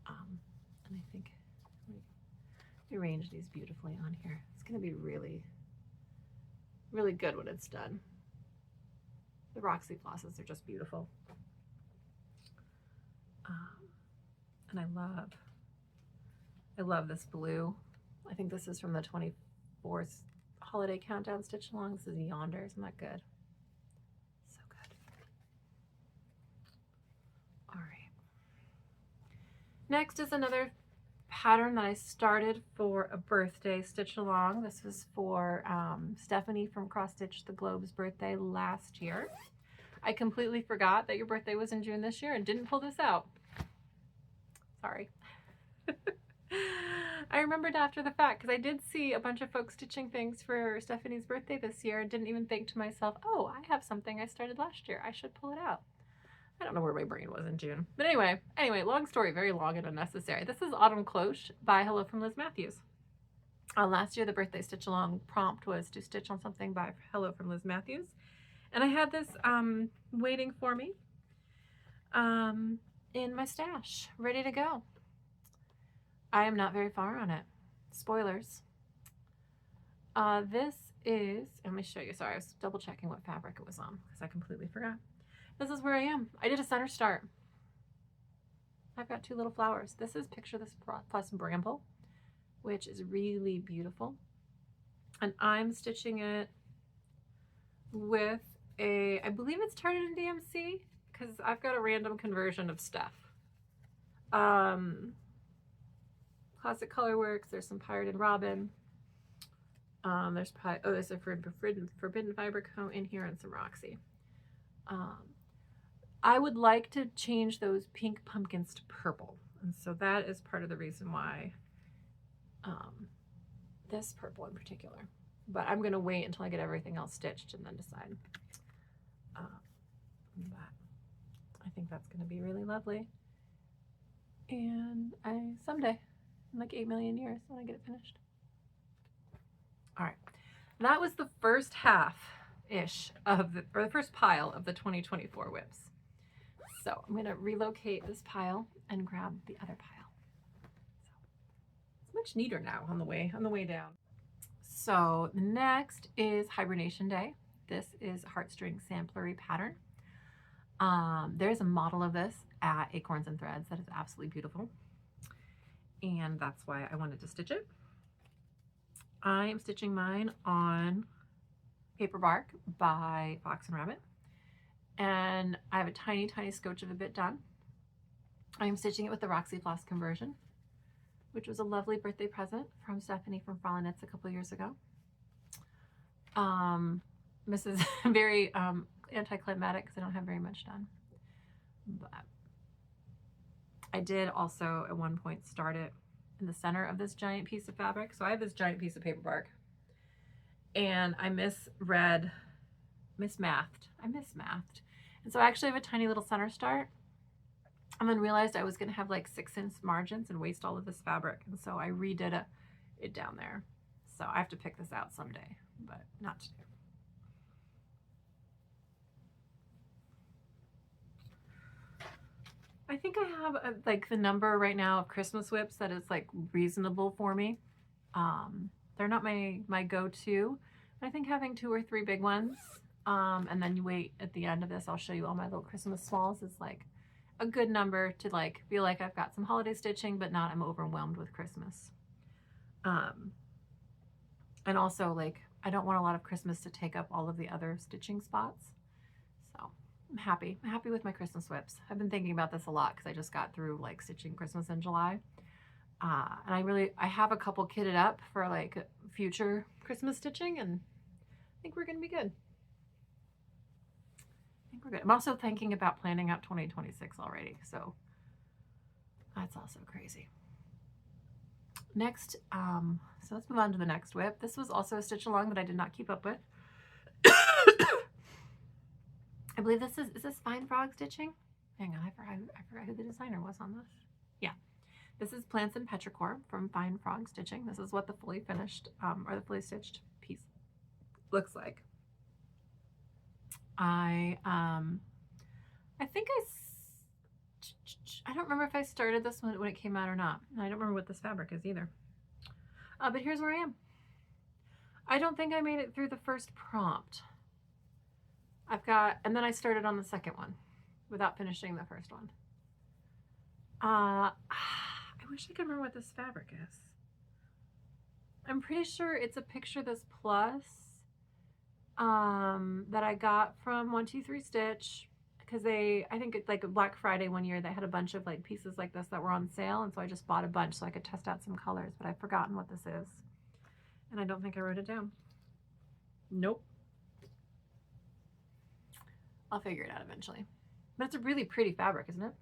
And I think we arrange these beautifully on here. It's going to be really, really good when it's done. The Roxy flosses are just beautiful. And I love this blue. I think this is from the 24th Holiday Countdown Stitch Along. This is Yonder. Isn't that good? So good. All right. Next is another pattern that I started for a birthday stitch along. This was for Stephanie from Cross Stitch the Globe's birthday last year. I completely forgot that your birthday was in June this year and didn't pull this out. Sorry. I remembered after the fact because I did see a bunch of folks stitching things for Stephanie's birthday this year and didn't even think to myself, oh, I have something I started last year. I should pull it out. I don't know where my brain was in June. But anyway, long story, very long and unnecessary. This is Autumn Cloche by Hello from Liz Matthews. Last year, the birthday stitch along prompt was to stitch on something by Hello from Liz Matthews. And I had this waiting for me in my stash, ready to go. I am not very far on it. Spoilers. This is, let me show you. Sorry, I was double checking what fabric it was on because I completely forgot. This is where I am. I did a center start. I've got 2 little flowers. This is Picture This Plus Bramble, which is really beautiful. And I'm stitching it with I believe it's Targeted DMC because I've got a random conversion of stuff. Classic Colorworks, there's some Pirated Robin. There's a Forbidden Fiber Cone in here and some Roxy. I would like to change those pink pumpkins to purple. And so that is part of the reason why this purple in particular. But I'm going to wait until I get everything else stitched and then decide. But I think that's going to be really lovely. And someday, in like 8 million years, when I get it finished. All right. That was the first half-ish of or the first pile of the 2024 WIPs. So I'm going to relocate this pile and grab the other pile. So it's much neater now on the way down. So the next is Hibernation Day. This is a heartstring samplery pattern. There's a model of this at Acorns and Threads that is absolutely beautiful. And that's why I wanted to stitch it. I am stitching mine on Paper Bark by Fox and Rabbit. And I have a tiny, tiny scotch of a bit done. I am stitching it with the Roxy Floss conversion, which was a lovely birthday present from Stephanie from Frolic Knits a couple of years ago. This is very anticlimactic because I don't have very much done. But I did also at one point start it in the center of this giant piece of fabric. So I have this giant piece of paper bark and I mismathed. And so I actually have a tiny little center start and then realized I was going to have like 6-inch margins and waste all of this fabric. And so I redid it down there. So I have to pick this out someday, but not today. I think I have like the number right now of Christmas WIPs that is like reasonable for me. They're not my go-to. I think having 2 or 3 big ones, and then you wait at the end of this, I'll show you all my little Christmas smalls, is like a good number to like feel like I've got some holiday stitching, but not I'm overwhelmed with Christmas. And also like I don't want a lot of Christmas to take up all of the other stitching spots. So I'm happy with my Christmas WIPs. I've been thinking about this a lot because I just got through like stitching Christmas in July. And I have a couple kitted up for like future Christmas stitching, and I think we're gonna be good. I'm also thinking about planning out 2026 already, so that's also crazy. Next, so let's move on to the next WIP. This was also a stitch along that I did not keep up with. I believe is this Fine Frog Stitching? Hang on, I forgot who the designer was on this. Yeah, this is Plants and Petrichor from Fine Frog Stitching. This is what the fully finished or the fully stitched piece looks like. I think I don't remember if I started this one when it came out or not. I don't remember what this fabric is either. But here's where I am. I don't think I made it through the first prompt. And then I started on the second one without finishing the first one. I wish I could remember what this fabric is. I'm pretty sure it's a Picture This Plus that I got from 123 Stitch. I because I think it's like a Black Friday one year, they had a bunch of like pieces like this that were on sale. And so I just bought a bunch so I could test out some colors, but I've forgotten what this is. And I don't think I wrote it down. Nope. I'll figure it out eventually. But it's a really pretty fabric, isn't it?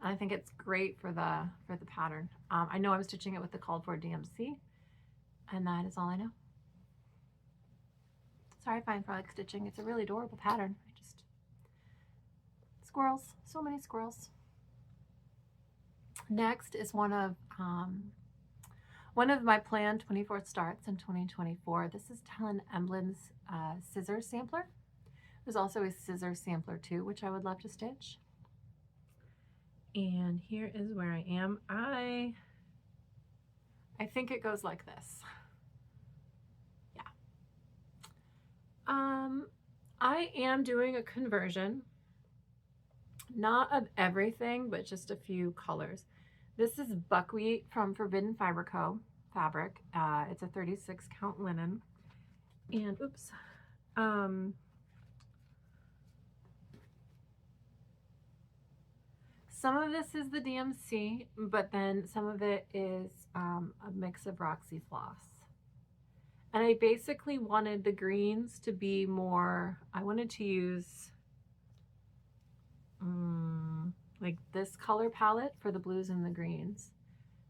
And I think it's great for the pattern. I know I'm stitching it with the called for DMC, and that is all I know. Sorry if I'm frolic stitching. It's a really adorable pattern. Squirrels, so many squirrels. Next is one of my planned 24th starts in 2024. This is Helen Emblin's scissor sampler. There's also a scissor sampler too, which I would love to stitch. And here is where I am. I think it goes like this. Yeah. I am doing a conversion, not of everything, but just a few colors. This is buckwheat from Forbidden Fiber Co. fabric. It's a 36 count linen. And oops. Some of this is the DMC, but then some of it is a mix of Roxy floss. And I basically wanted the greens to be more, I wanted to use like this color palette for the blues and the greens.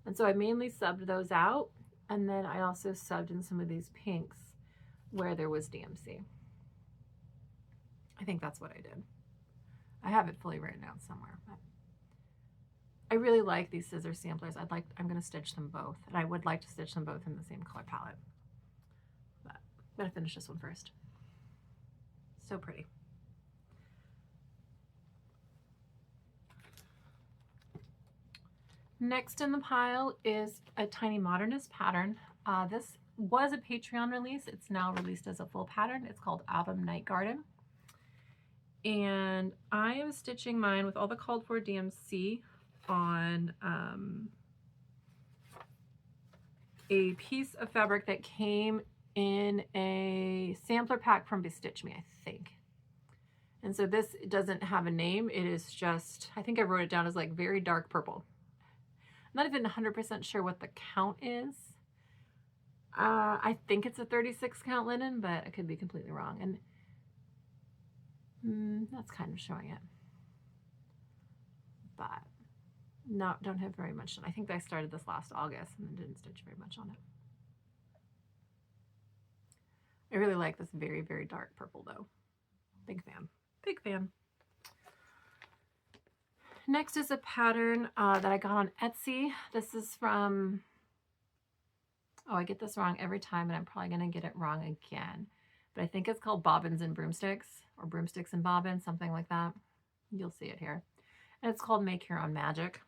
And so I mainly subbed those out. And then I also subbed in some of these pinks where there was DMC. I think that's what I did. I have it fully written out somewhere. But I really like these scissor samplers. I'm going to stitch them both. And I would like to stitch them both in the same color palette. But I'm going to finish this one first. So pretty. Next in the pile is a Tiny Modernist pattern. This was a Patreon release. It's now released as a full pattern. It's called Autumn Night Garden. And I am stitching mine with all the called for DMC on a piece of fabric that came in a sampler pack from Bestitch Me, I think. And so this doesn't have a name. It is just, I think I wrote it down as like very dark purple. I'm not even 100% sure what the count is. I think it's a 36 count linen, but I could be completely wrong. And that's kind of showing it. But no, don't have very much. I think I started this last August and then didn't stitch very much on it. I really like this very, very dark purple though. Big fan. Big fan. Next is a pattern that I got on Etsy. This is from, oh, I get this wrong every time and I'm probably going to get it wrong again. But I think it's called Bobbins and Broomsticks, or Broomsticks and Bobbins, something like that. You'll see it here. And it's called Make Your Own Magic.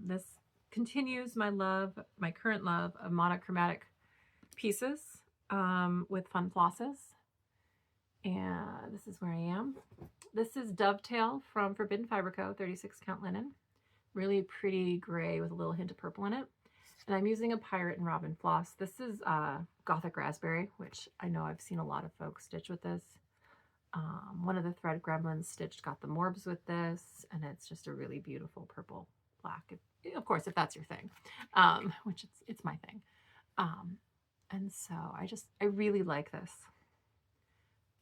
This continues my love, my current love of monochromatic pieces with fun flosses. And this is where I am. This is Dovetail from Forbidden Fiber Co. 36 count linen. Really pretty gray with a little hint of purple in it. And I'm using a Pirate and Robin floss. This is Gothic Raspberry, which I know I've seen a lot of folks stitch with this. One of the Thread Gremlins stitched got the Morbs with this, and it's just a really beautiful purple black. Of course, if that's your thing, which it's my thing. And so I really like this.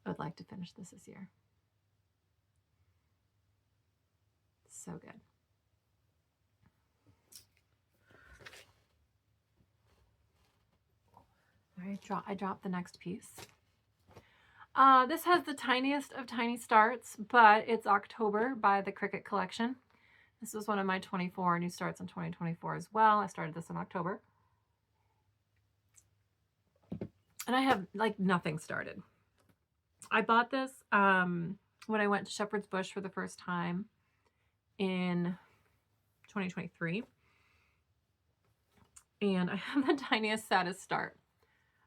I would like to finish this year. So good. All right, I dropped the next piece. This has the tiniest of tiny starts, but it's October by the Cricut Collection. This was one of my 24 new starts in 2024 as well. I started this in October. And I have like nothing started. I bought this when I went to Shepherd's Bush for the first time in 2023. And I have the tiniest, saddest start.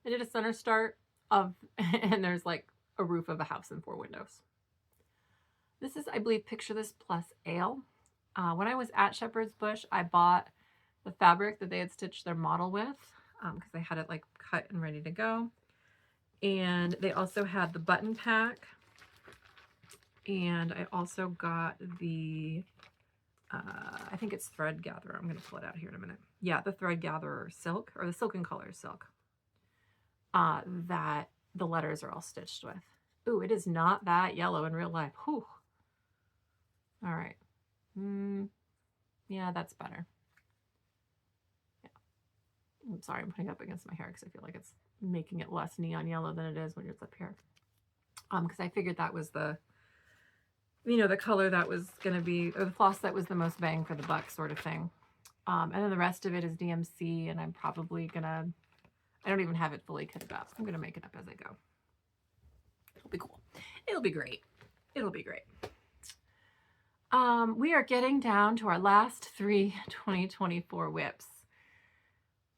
I did a center start and there's like a roof of a house and 4 windows. This is, I believe, Picture This plus Ale. When I was at Shepherd's Bush, I bought the fabric that they had stitched their model with because they had it like cut and ready to go. And they also had the button pack And I also got the, I think it's Thread Gatherer. I'm going to pull it out here in a minute. Yeah, the Thread Gatherer silk, or the Silken Colors silk, that the letters are all stitched with. Ooh, it is not that yellow in real life. Whew. All right. Yeah, that's better. Yeah. I'm sorry, I'm putting it up against my hair because I feel like it's making it less neon yellow than it is when it's up here. Because I figured that was the, you know, the color that was going to be, or the floss that was the most bang for the buck sort of thing. And then the rest of it is DMC, and I'm probably going to, I don't even have it fully cut up. I'm going to make it up as I go. It'll be cool. It'll be great. It'll be great. We are getting down to our last 3 2024 WIPs.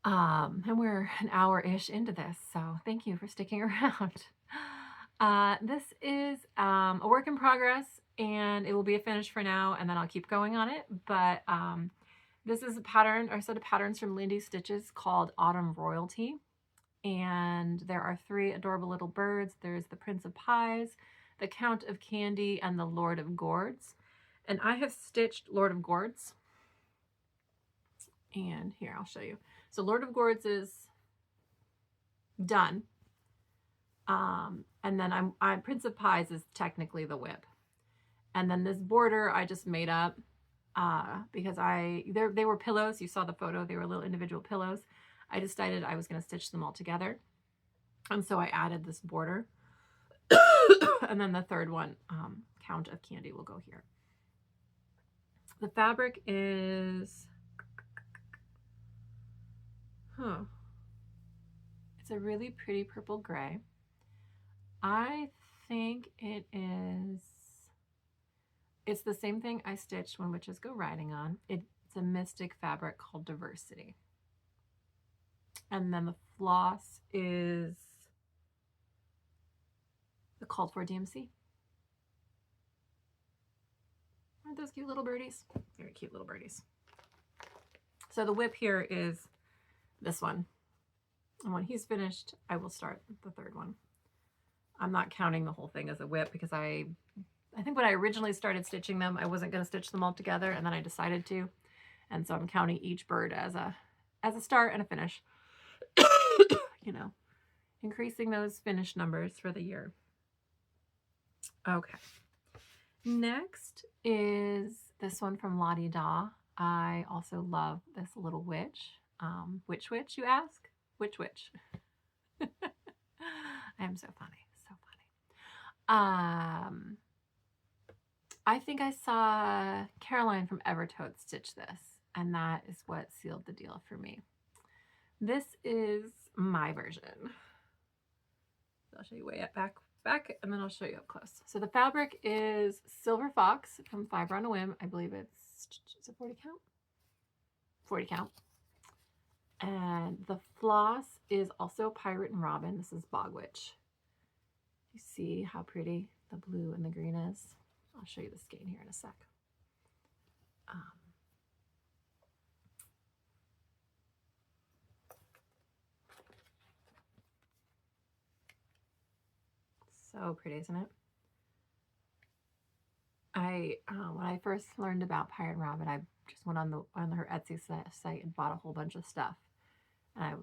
And we're an hour-ish into this, so thank you for sticking around. This is a work in progress, and it will be a finish for now, and then I'll keep going on it. But this is a pattern, or a set of patterns from Lindy Stitches called Autumn Royalty. And there are 3 adorable little birds. There's the Prince of Pies, the Count of Candy, and the Lord of Gourds. And I have stitched Lord of Gourds. And here, I'll show you. So Lord of Gourds is done. And then I'm Prince of Pies is technically the WIP. And then this border I just made up because they were pillows. You saw the photo. They were little individual pillows. I decided I was going to stitch them all together. And so I added this border. And then the third one, Count of Candy, will go here. The fabric is, it's a really pretty purple gray. I think it's the same thing I stitched when Witches Go Riding on. It's a mystic fabric called Diversity. And then the floss is the called for DMC. Aren't those cute little birdies? Very cute little birdies. So the WIP here is this one. And when he's finished, I will start the third one. I'm not counting the whole thing as a WIP because I think when I originally started stitching them, I wasn't going to stitch them all together, and then I decided to. And so I'm counting each bird as a start and a finish. You know, increasing those finish numbers for the year. Okay. Next is this one from Lottie Da. I also love this little witch. Which witch, you ask? Which witch? I am so funny. So funny. I think I saw Caroline from Evertoad stitch this, and that is what sealed the deal for me. This is my version. I'll show you way up back, and then I'll show you up close. So the fabric is Silver Fox from Fiber on a Whim. I believe it's, is it 40 count? 40 count. And the floss is also Pirate and Robin. This is Bog Witch. You see how pretty the blue and the green is? I'll show you the skein here in a sec. So pretty, isn't it? When I first learned about Pirate and Robin, I just went on her Etsy site and bought a whole bunch of stuff. And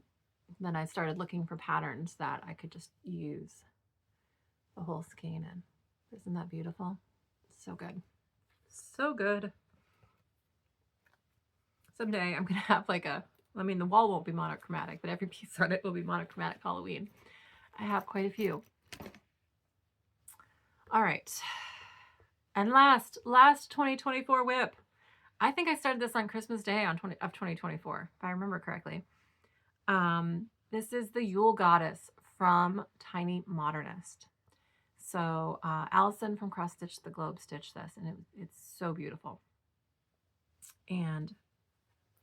then I started looking for patterns that I could just use the whole skein in. Isn't that beautiful? So good. So good. Someday I'm going to have like the wall won't be monochromatic, but every piece on it will be monochromatic Halloween. I have quite a few. All right. And last 2024 WIP. I think I started this on Christmas Day of 2024, if I remember correctly. This is the Yule Goddess from Tiny Modernist. So Allison from Cross Stitch the Globe stitched this, and it's so beautiful. And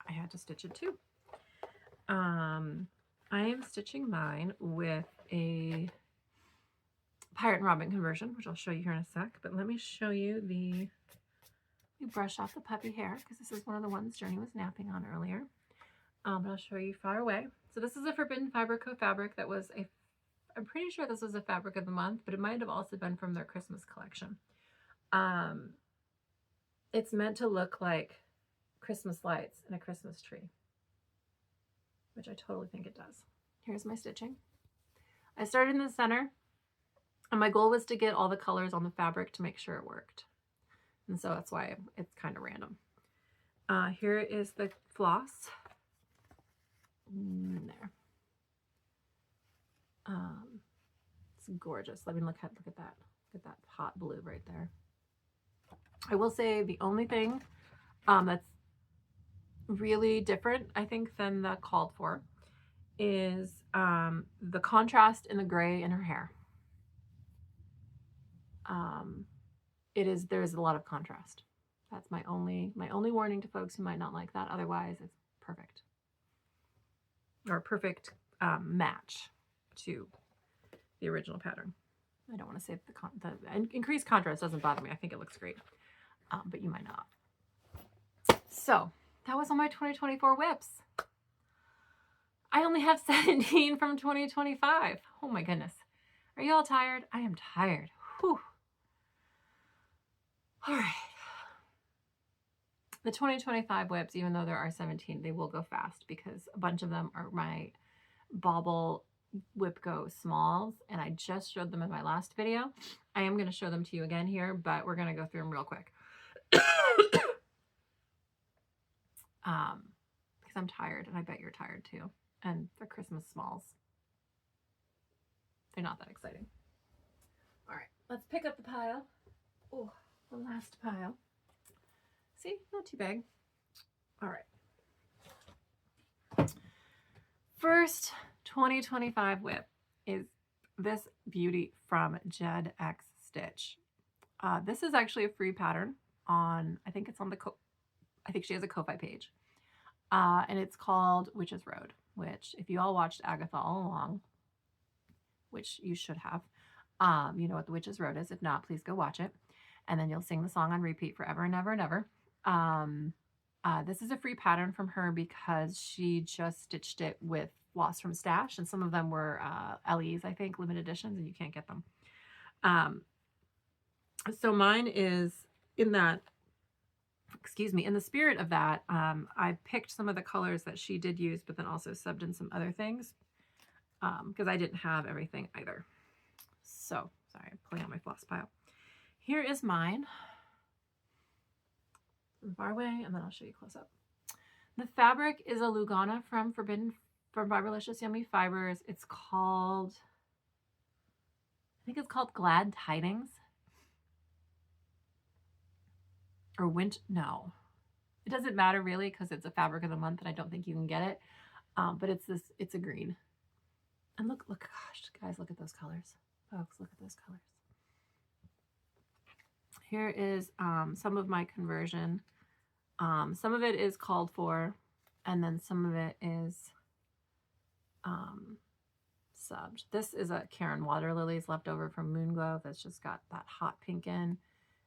I had to stitch it too. I am stitching mine with a Pirate and Robin conversion, which I'll show you here in a sec. But let me show you let me brush off the puppy hair because this is one of the ones Journey was napping on earlier. But I'll show you far away. So this is a Forbidden Fiber Co. fabric that was I'm pretty sure this was a fabric of the month, but it might have also been from their Christmas collection. It's meant to look like Christmas lights in a Christmas tree, which I totally think it does. Here's my stitching. I started in the center, and my goal was to get all the colors on the fabric to make sure it worked. And so that's why it's kind of random. Here is the floss. There. It's gorgeous. Let me look at that. Look at that hot blue right there. I will say the only thing that's really different, I think, than the called for is the contrast in the gray in her hair. There's a lot of contrast. That's my only warning to folks who might not like that. Otherwise, it's perfect. Or a perfect match to the original pattern. I don't want to say the increased contrast doesn't bother me. I think it looks great, but you might not. So that was all my 2024 WIPs. I only have 17 from 2025. Oh my goodness. Are you all tired? I am tired. Whew. All right. The 2025 WIPs, even though there are 17, they will go fast because a bunch of them are my Bauble WIP Go smalls, and I just showed them in my last video. I am going to show them to you again here, but we're going to go through them real quick. Because I'm tired, and I bet you're tired too. And they're Christmas smalls. They're not that exciting. All right, let's pick up the pile. Oh, the last pile. See, not too big. All right. First 2025 WIP is this beauty from Jed X Stitch. This is actually a free pattern on, I think it's on the, I think she has a Ko-Fi page. And it's called Witch's Road, which if you all watched Agatha all along, which you should have, you know what the Witch's Road is. If not, please go watch it. And then you'll sing the song on repeat forever and ever and ever. This is a free pattern from her because she just stitched it with floss from Stash, and some of them were LEs, I think, limited editions, and you can't get them. So mine is in that, excuse me, in the spirit of that, I picked some of the colors that she did use, but then also subbed in some other things because I didn't have everything either. So, sorry, I'm pulling out my floss pile. Here is mine. From far away, and then I'll show you close up. The fabric is a Lugana from Fiberlicious Yummy Fibers. It's called, I think it's called Glad Tidings. Or no. It doesn't matter really because it's a fabric of the month and I don't think you can get it. But it's a green. And look, gosh, guys, look at those colors. Folks, look at those colors. Here is some of my conversion. Some of it is called for, and then some of it is subbed. This is a Karen Water Lilies leftover from Moonglow that's just got that hot pink in,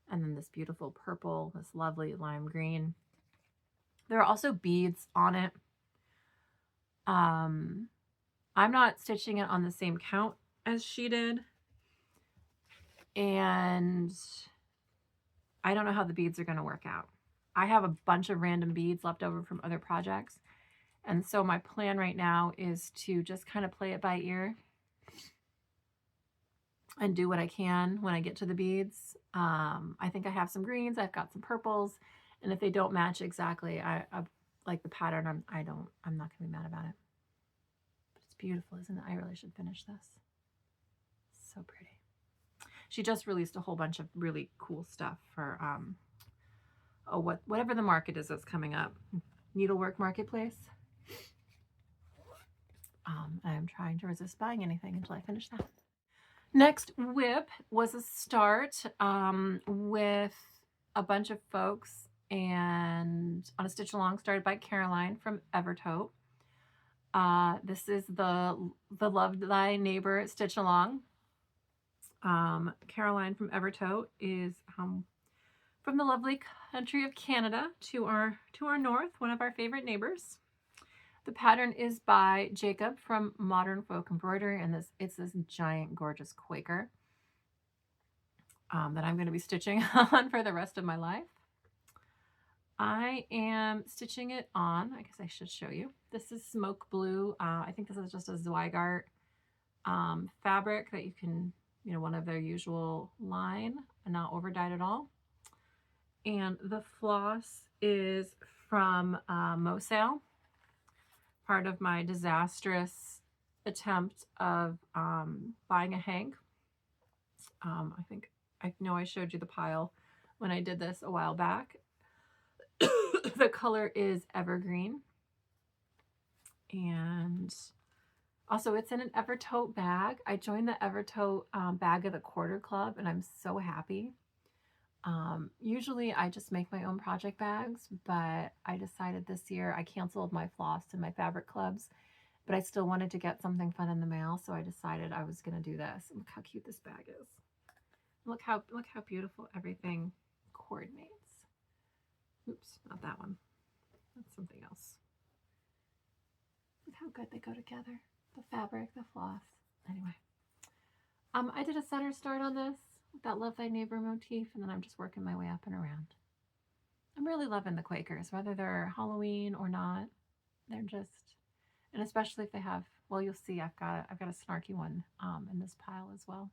and then this beautiful purple, this lovely lime green. There are also beads on it. I'm not stitching it on the same count as she did, and I don't know how the beads are going to work out. I have a bunch of random beads left over from other projects. And so my plan right now is to just kind of play it by ear and do what I can when I get to the beads. I think I have some greens. I've got some purples. And if they don't match exactly, I like the pattern, I'm not going to be mad about it. But it's beautiful, isn't it? I really should finish this. So pretty. She just released a whole bunch of really cool stuff for whatever the market is that's coming up. Needlework Marketplace. I'm trying to resist buying anything until I finish that. Next WIP was a start with a bunch of folks and on a stitch along started by Caroline from Evertote. This is the Love Thy Neighbor stitch along. Caroline from Evertote is from the lovely country of Canada to our north, one of our favorite neighbors. The pattern is by Jacob from Modern Folk Embroidery, and it's this giant, gorgeous Quaker. that I'm going to be stitching on for the rest of my life. I am stitching it on, I guess I should show you. This is smoke blue. I think this is just a Zweigart fabric that you can, one of their usual line, and not over dyed at all. And the floss is from Mosale, part of my disastrous attempt of buying a hank. I know I showed you the pile when I did this a while back. The color is evergreen. And also it's in an Evertote bag. I joined the Evertote bag of the quarter club, and I'm so happy. Usually I just make my own project bags, but I decided this year I canceled my floss and my fabric clubs, but I still wanted to get something fun in the mail, so I decided I was going to do this. Look how cute this bag is. Look how beautiful everything coordinates. Oops, not that one. That's something else. Look how good they go together. The fabric, the floss. Anyway, I did a center start on this with that Love Thy Neighbor motif, and then I'm just working my way up and around. I'm really loving the Quakers, whether they're Halloween or not. They're just, and especially if they have, well, you'll see I've got a snarky one in this pile as well.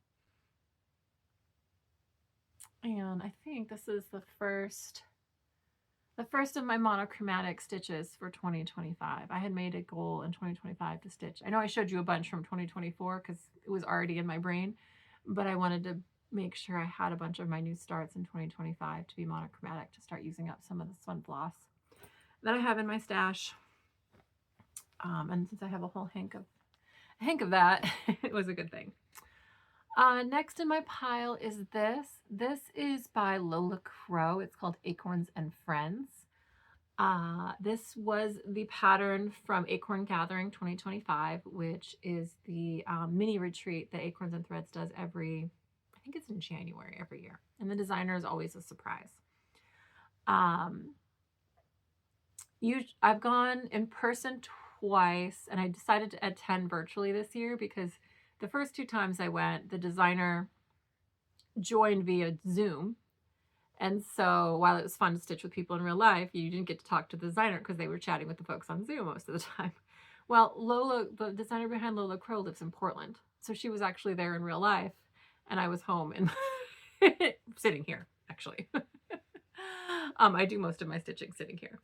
And I think this is the first of my monochromatic stitches for 2025. I had made a goal in 2025 to stitch. I know I showed you a bunch from 2024 because it was already in my brain, but I wanted to make sure I had a bunch of my new starts in 2025 to be monochromatic, to start using up some of this fun floss that I have in my stash. And since I have a whole hank of that, it was a good thing. Next in my pile is this. This is by Lola Crow. It's called Acorns and Friends. This was the pattern from Acorn Gathering 2025, which is the mini retreat that Acorns and Threads does I think it's in January every year. And the designer is always a surprise. I've gone in person twice, and I decided to attend virtually this year because the first 2 times I went, the designer joined via Zoom. And so while it was fun to stitch with people in real life, you didn't get to talk to the designer because they were chatting with the folks on Zoom most of the time. Well, Lola, the designer behind Lola Crow, lives in Portland. So she was actually there in real life, and I was home and sitting here, actually. I do most of my stitching sitting here.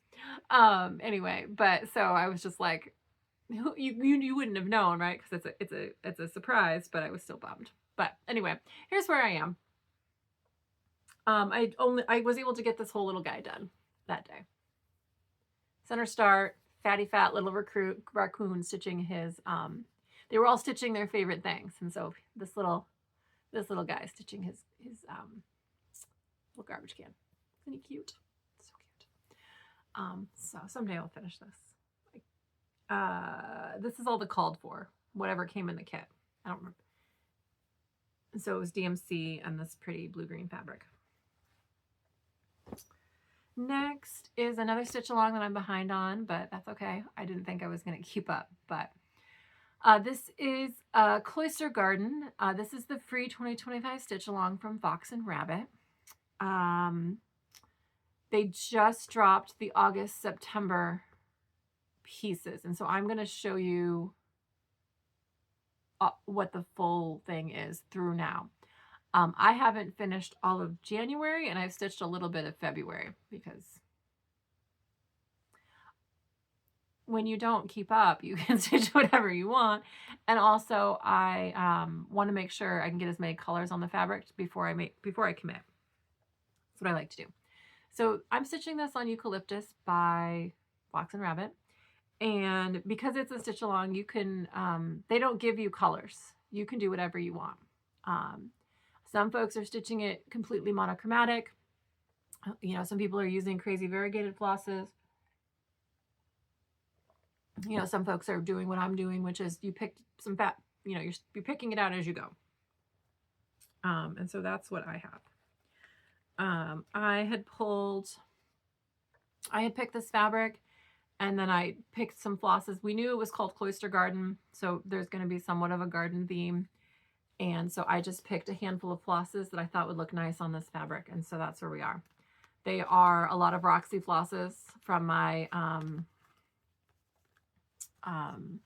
Anyway, but so I was just like, you wouldn't have known, right? Because it's a surprise, but I was still bummed. But anyway, here's where I am. I was able to get this whole little guy done that day. Center start, fatty fat little raccoon stitching his. They were all stitching their favorite things, and so this little guy stitching his little garbage can. Isn't he cute? So cute. So someday I'll finish this. This is all the called for, whatever came in the kit. I don't remember. So it was DMC and this pretty blue-green fabric. Next is another stitch along that I'm behind on, but that's okay. I didn't think I was going to keep up, but this is Cloister Garden. This is the free 2025 stitch along from Fox and Rabbit. They just dropped the August, September pieces, and so I'm going to show you what the full thing is through now. I haven't finished all of January, and I've stitched a little bit of February because when you don't keep up, you can stitch whatever you want. And also I want to make sure I can get as many colors on the fabric before I commit. That's what I like to do. So I'm stitching this on Eucalyptus by Fox and Rabbit. And because it's a stitch along, you can, they don't give you colors. You can do whatever you want. Some folks are stitching it completely monochromatic. You know, some people are using crazy variegated flosses. You know, some folks are doing what I'm doing, which is you pick some fat, you know, you're picking it out as you go. And so that's what I have. I had picked this fabric, and then I picked some flosses. We knew it was called Cloister Garden, so there's going to be somewhat of a garden theme. And so I just picked a handful of flosses that I thought would look nice on this fabric. And so that's where we are. They are a lot of Roxy flosses from my, from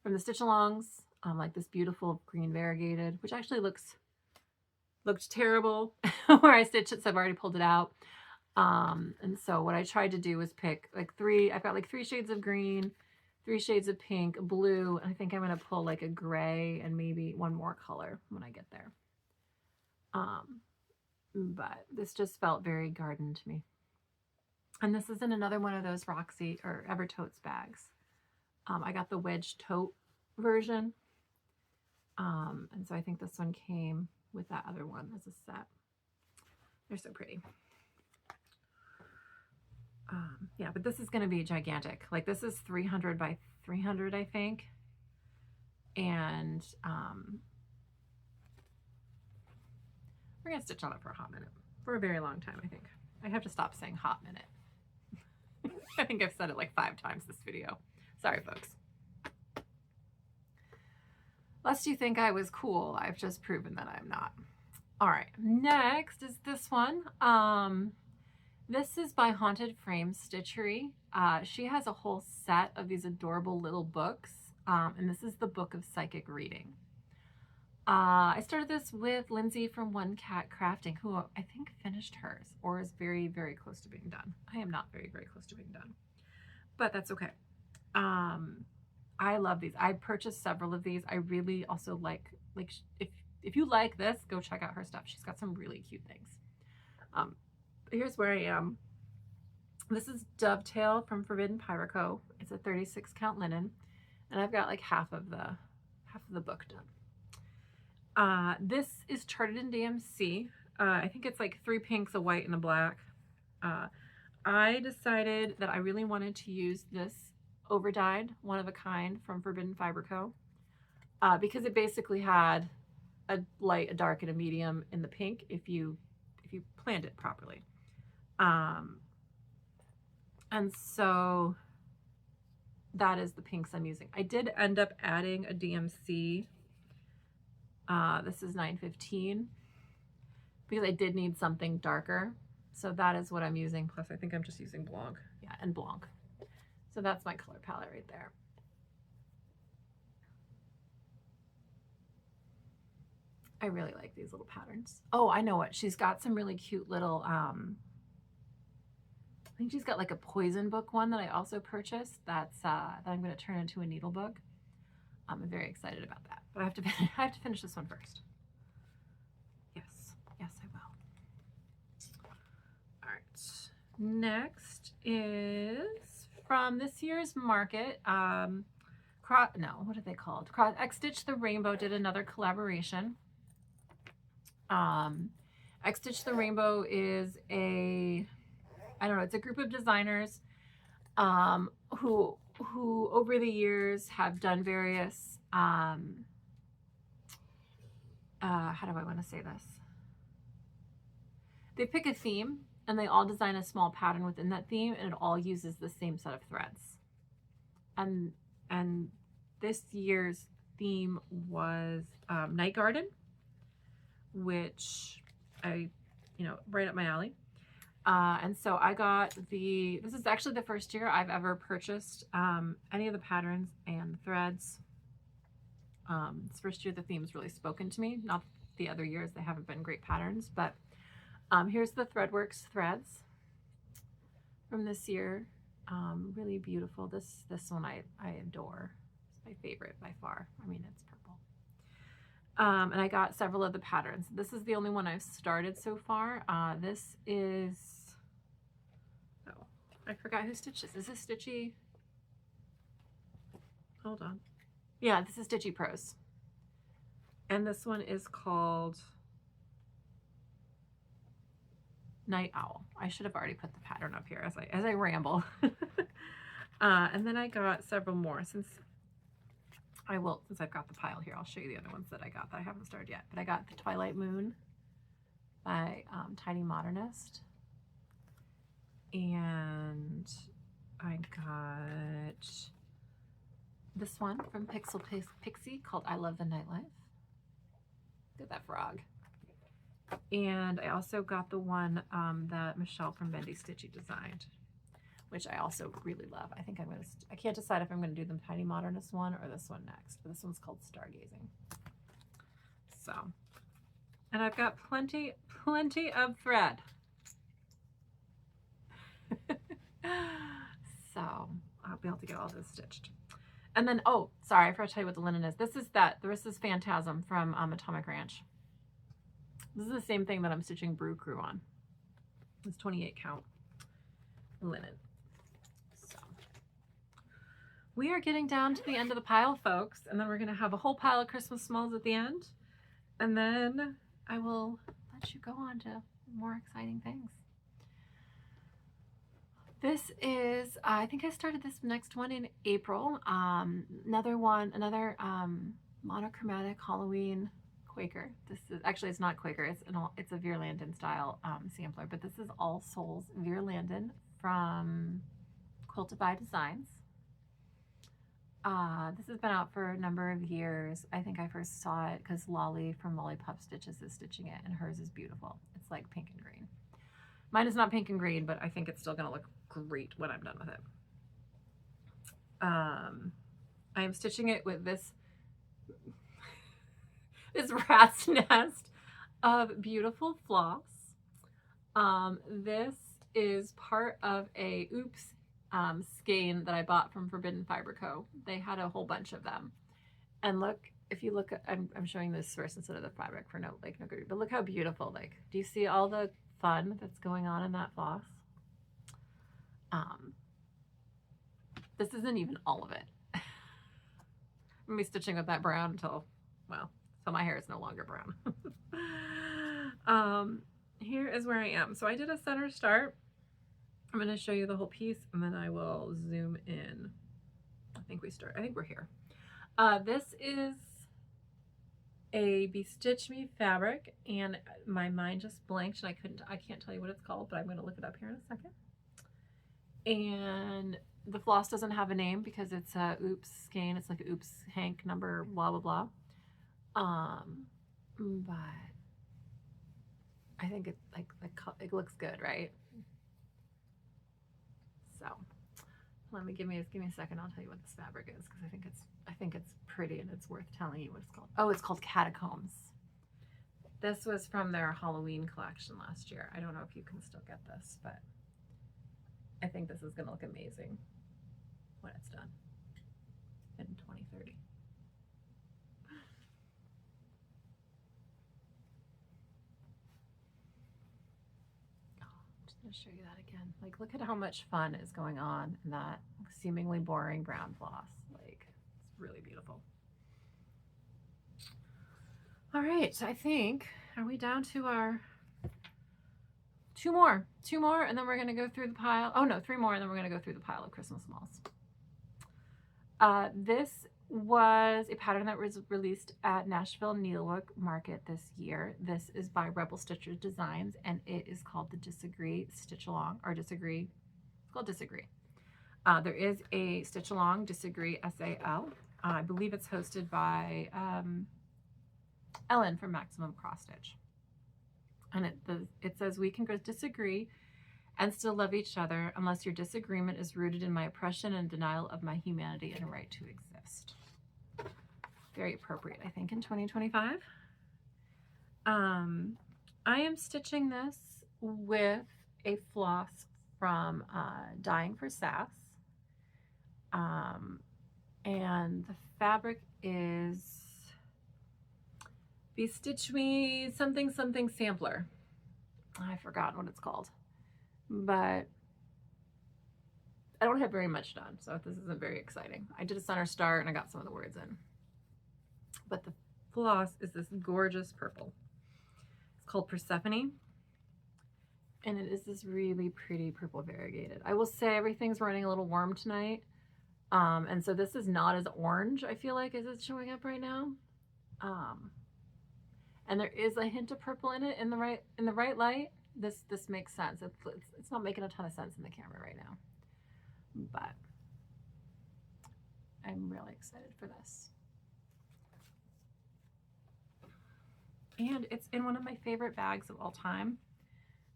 the stitch alongs, like this beautiful green variegated, which actually looked terrible where I stitched it. So I've already pulled it out. And so what I tried to do was pick like I've got like 3 shades of green, 3 shades of pink, blue, and I think I'm going to pull like a gray and maybe one more color when I get there. But this just felt very garden to me. And this is in another one of those Roxy or Evertotes bags. I got the wedge tote version. And so I think this one came with that other one as a set. They're so pretty. Yeah, but this is going to be gigantic. Like this is 300 by 300, I think. And we're going to stitch on it for a hot minute. For a very long time, I think. I have to stop saying hot minute. I think I've said it like 5 times this video. Sorry, folks. Lest you think I was cool, I've just proven that I'm not. All right, next is this one. This is by Haunted Frame Stitchery. She has a whole set of these adorable little books, and this is the Book of Psychic Reading. I started this with Lindsay from One Cat Crafting, who I think finished hers or is very, very close to being done. I am not very, very close to being done, but that's okay. I love these. I purchased several of these. I really also like if you like this, go check out her stuff. She's got some really cute things. Here's where I am. This is Dovetail from Forbidden Pyroco. It's a 36 count linen, and I've got like half of the book done. This is charted in DMC. I think it's like 3 pinks, a white, and a black. I decided that I really wanted to use this overdyed one of a kind from Forbidden Fiber Co. Because it basically had a light, a dark, and a medium in the pink if you planned it properly. And so that is the pinks I'm using. I did end up adding a DMC. This is 915 because I did need something darker. So that is what I'm using. Plus I think I'm just using Blanc. Yeah, and Blanc. So that's my color palette right there. I really like these little patterns. Oh, I know what. She's got some really cute little, I think she's got like a poison book one that I also purchased that I'm going to turn into a needle book. I'm very excited about that. But I have to finish this one first. Yes, I will. All right. Next is from this year's market. What are they called? X Stitch the Rainbow did another collaboration. X Stitch the Rainbow is it's a group of designers who over the years have done various how do I want to say this? They pick a theme and they all design a small pattern within that theme, and it all uses the same set of threads. And this year's theme was Night Garden, which right up my alley. And so I got this is actually the first year I've ever purchased any of the patterns and threads. It's the first year the theme's really spoken to me. Not the other years, they haven't been great patterns, but here's the Threadworks threads from this year. Really beautiful. This one I adore. It's my favorite by far. I mean, it's purple. And I got several of the patterns. This is the only one I've started so far. This is, oh, I forgot who stitched this. Is this Stitchy? Hold on. Yeah, this is Stitchy Pros. And this one is called Night Owl. I should have already put the pattern up here as I ramble. And then I got several more since I've got the pile here. I'll show you the other ones that I got that I haven't started yet. But I got the Twilight Moon by Tiny Modernist. And I got this one from Pixel Pixie called I Love the Nightlife. Look at that frog. And I also got the one that Michelle from Bendy Stitchy designed, which I also really love. I think I'm going to, I can't decide if I'm going to do the Tiny Modernist one or this one next, but this one's called Stargazing. So, and I've got plenty of thread. So I'll be able to get all this stitched. And then, oh, sorry, I forgot to tell you what the linen is. This is Phantasm from Atomic Ranch. This is the same thing that I'm stitching Brew Crew on. It's 28 count linen. So we are getting down to the end of the pile, folks, and then we're gonna have a whole pile of Christmas smalls at the end. And then I will let you go on to more exciting things. This is, I think I started this next one in April. Another monochromatic Halloween Quaker. This is, actually it's not Quaker, it's a Veer Landen style sampler, but this is All Souls Veer Landen from Quilted by Designs. This has been out for a number of years. I think I first saw it because Lolly from Lollipop Stitches is stitching it, and hers is beautiful. It's like pink and green. Mine is not pink and green, but I think it's still going to look great when I'm done with it. I am stitching it with this rat's nest of beautiful floss. This is part of a Oops skein that I bought from Forbidden Fiber Co. They had a whole bunch of them. And look, if you look at, I'm showing this first instead of the fabric for no good, but look how beautiful. Like, do you see all the fun that's going on in that floss? This isn't even all of it. I'm gonna be stitching with that brown until, well, so my hair is no longer brown. Here is where I am. So I did a center start. I'm going to show you the whole piece and then I will zoom in. I think we're here. This is a Bestitch Me fabric, and my mind just blanked and I can't tell you what it's called, but I'm going to look it up here in a second. And the floss doesn't have a name because it's a Oops skein. It's like Oops Hank number blah blah blah. But I think it it looks good, right? So give me a second. I'll tell you what this fabric is because I think it's pretty and it's worth telling you what it's called. Oh, it's called Catacombs. This was from their Halloween collection last year. I don't know if you can still get this, but I think this is going to look amazing when it's done in 2030. To show you that again. Like, look at how much fun is going on in that seemingly boring brown floss. Like, it's really beautiful. All right, so I think, are we down to our two more, and then we're going to go through the pile. Oh no, 3 more, and then we're going to go through the pile of Christmas smalls. This was a pattern that was released at Nashville Needlework Market this year. This is by Rebel Stitcher Designs, and it is called the Disagree Stitch Along, or Disagree. It's called Disagree. There is a Stitch Along Disagree SAL. I believe it's hosted by Ellen from Maximum Cross Stitch. And it says, we can disagree and still love each other unless your disagreement is rooted in my oppression and denial of my humanity and right to exist. Very appropriate, I think, in 2025. I am stitching this with a floss from Dying for Sass. And the fabric is Bestitch Me something sampler. I've forgotten what it's called. But I don't have very much done, so this isn't very exciting. I did a center start and I got some of the words in. But the floss is this gorgeous purple. It's called Persephone. And it is this really pretty purple variegated. I will say everything's running a little warm tonight. And so this is not as orange, I feel like, as it's showing up right now. And there is a hint of purple in it in the right light. This makes sense. It's not making a ton of sense in the camera right now. But I'm really excited for this. And it's in one of my favorite bags of all time,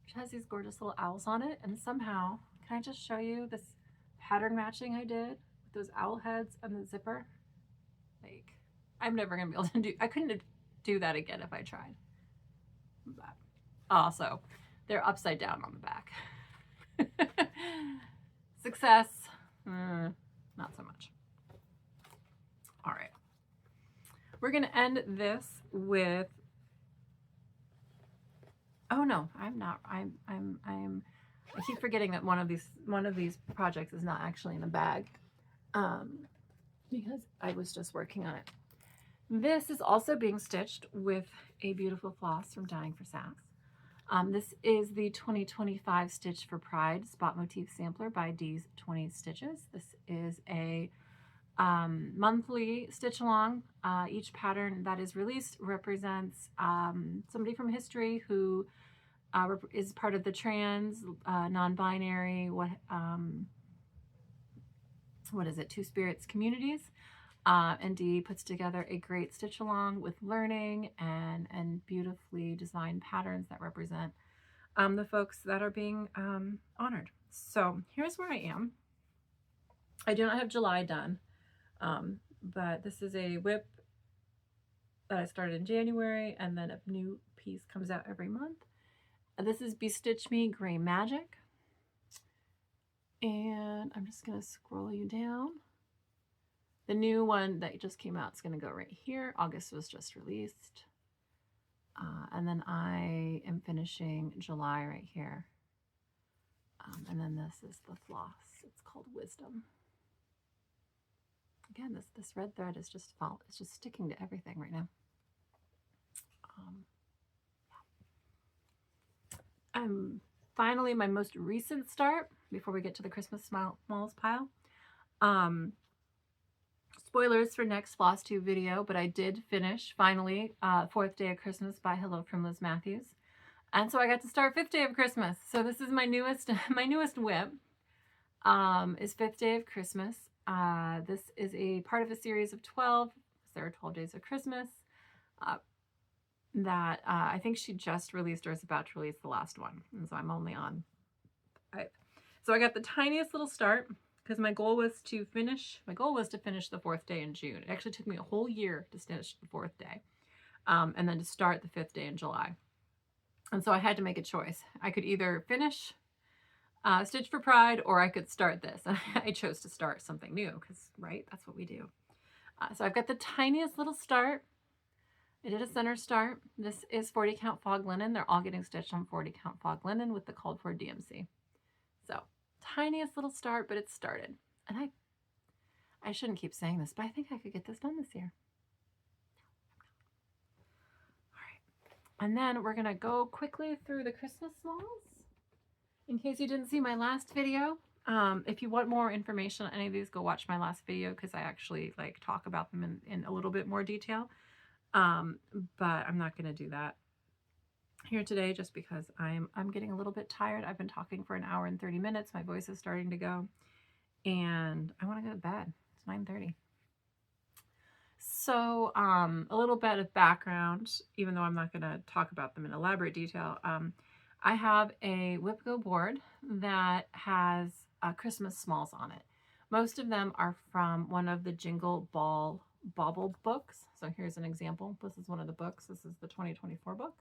which has these gorgeous little owls on it. And somehow, can I just show you this pattern matching I did with those owl heads and the zipper? Like, I'm never gonna be able to do, I couldn't do that again if I tried. But also, they're upside down on the back. Success, not so much. All right, we're gonna end this with, oh no, I'm not. I keep forgetting that one of these projects is not actually in a bag, because I was just working on it. This is also being stitched with a beautiful floss from Dying for Saks. This is the 2025 Stitch for Pride Spot Motif Sampler by D's 20 Stitches. This is a monthly stitch along. Each pattern that is released represents somebody from history who is part of the trans, non-binary, what is it, Two Spirits communities. And Dee puts together a great stitch along with learning and beautifully designed patterns that represent the folks that are being honored. So here's where I am. I do not have July done, but this is a WIP that I started in January, and then a new piece comes out every month. This is Bestitch Me Gray Magic. And I'm just going to scroll you down. The new one that just came out is going to go right here. August was just released. And then I am finishing July right here. And then this is the floss. It's called Wisdom. Again, this red thread is just it's just sticking to everything right now. I'm finally my most recent start before we get to the Christmas smalls pile. Spoilers for next Flosstube video, but I did finish finally Fourth Day of Christmas by Hello from Liz Matthews, and so I got to start Fifth Day of Christmas. So this is my newest WIP. Is Fifth Day of Christmas. This is a part of a series of 12. There are 12 days of Christmas that I think she just released or is about to release the last one, and so I'm only on. So I got the tiniest little start, because my goal was to finish the fourth day in June. It actually took me a whole year to finish the fourth day, and then to start the fifth day in July. And so I had to make a choice. I could either finish Stitch for Pride, or I could start this. And I chose to start something new, because, right, that's what we do. So I've got the tiniest little start. I did a center start. This is 40 count fog linen. They're all getting stitched on 40 count fog linen with the called for DMC. So tiniest little start, but it started. And I shouldn't keep saying this, but I think I could get this done this year. All right. And then we're going to go quickly through the Christmas smalls. In case you didn't see my last video, if you want more information on any of these, go watch my last video, because I actually talk about them in a little bit more detail. But I'm not going to do that here today, just because I'm getting a little bit tired. I've been talking for 1 hour and 30 minutes. My voice is starting to go, and I want to go to bed. It's 9:30. So a little bit of background, even though I'm not going to talk about them in elaborate detail. I have a WIP Go board that has Christmas smalls on it. Most of them are from one of the Jingle Ball Bauble books. So here's an example. This is one of the books. This is the 2024 book.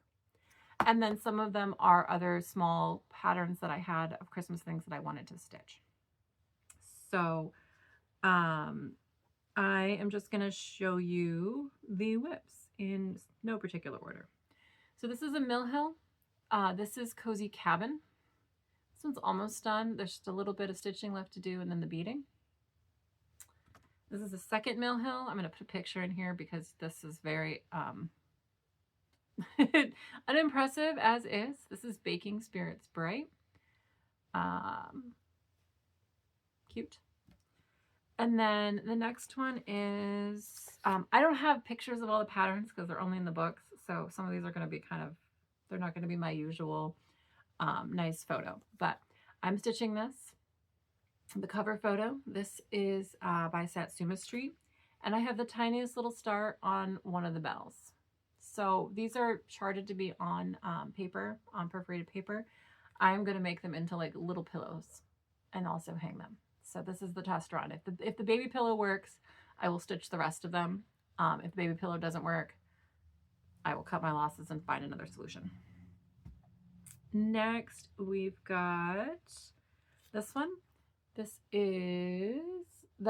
And then some of them are other small patterns that I had of Christmas things that I wanted to stitch. So I am just going to show you the WIPs in no particular order. So this is a Mill Hill. This is Cozy Cabin. This one's almost done. There's just a little bit of stitching left to do, and then the beading. This is the second Mill Hill. I'm going to put a picture in here because this is very unimpressive as is. This is Baking Spirits Bright. Cute. And then the next one is, I don't have pictures of all the patterns because they're only in the books. So some of these are going to be they're not going to be my usual nice photo. But I'm stitching this. The cover photo. This is by Satsuma Street. And I have the tiniest little star on one of the bells. So these are charted to be on paper, on perforated paper. I'm going to make them into like little pillows and also hang them. So this is the test run. If the baby pillow works, I will stitch the rest of them. If the baby pillow doesn't work, I will cut my losses and find another solution. Next, we've got this one. That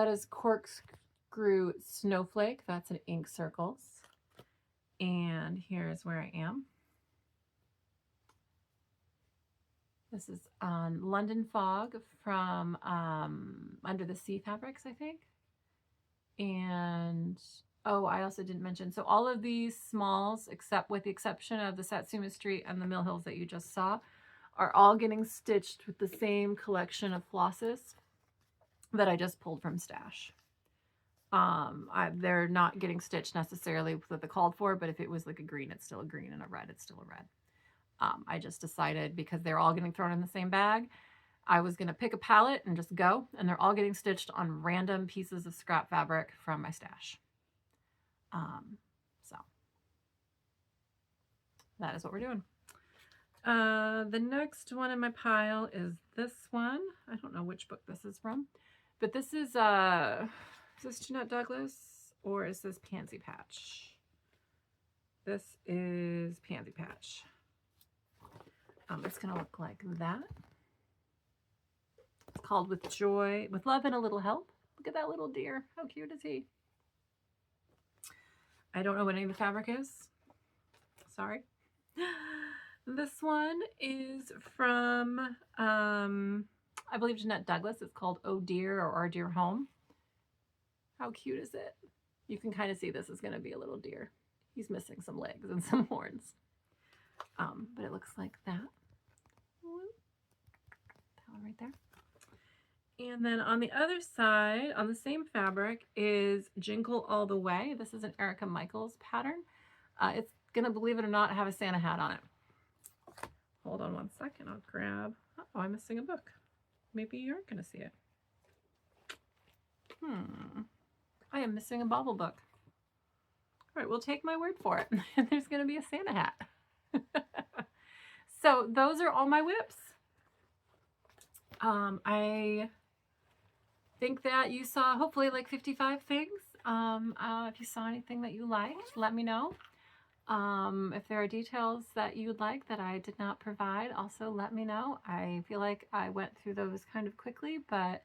is Corkscrew Snowflake. That's an ink circles. And here's where I am. This is on London Fog from Under the Sea Fabrics, I think. And, oh, I also didn't mention, so all of these smalls, except with the exception of the Satsuma Street and the Mill Hills that you just saw, are all getting stitched with the same collection of flosses that I just pulled from Stash. They're not getting stitched necessarily with what they called for, but if it was like a green, it's still a green, and a red, it's still a red. I just decided because they're all getting thrown in the same bag, I was going to pick a palette and just go, and they're all getting stitched on random pieces of scrap fabric from my stash. So that is what we're doing. The next one in my pile is this one. I don't know which book this is from, but this is this Jeanette Douglas or is this Pansy Patch? This is Pansy Patch. It's going to look like that. It's called With Joy, With Love and a Little Help. Look at that little deer. How cute is he? I don't know what any of the fabric is. Sorry. This one is from, I believe, Jeanette Douglas. It's called Oh Dear or Our Dear Home. How cute is it? You can kind of see this is going to be a little deer. He's missing some legs and some horns. But it looks like that. That one right there. And then on the other side, on the same fabric, is Jingle All the Way. This is an Erica Michaels pattern. It's going to, believe it or not, have a Santa hat on it. Hold on one second. I'll grab... Oh, I'm missing a book. Maybe you aren't going to see it. I am missing a bauble book. All right, we'll take my word for it. There's going to be a Santa hat. So those are all my WIPs. I think that you saw hopefully like 55 things. If you saw anything that you liked, let me know. If there are details that you would like that I did not provide, also let me know. I feel like I went through those kind of quickly, but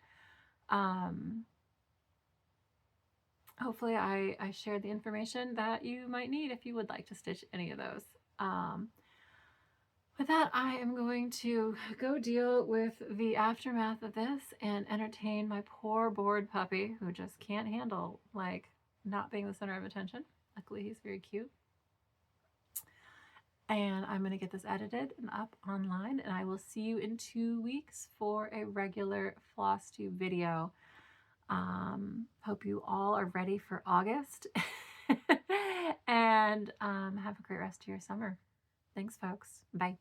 hopefully I shared the information that you might need if you would like to stitch any of those. With that, I am going to go deal with the aftermath of this and entertain my poor bored puppy who just can't handle like not being the center of attention. Luckily, he's very cute. And I'm going to get this edited and up online, and I will see you in 2 weeks for a regular Flosstube video. Hope you all are ready for August and have a great rest of your summer. Thanks, folks. Bye.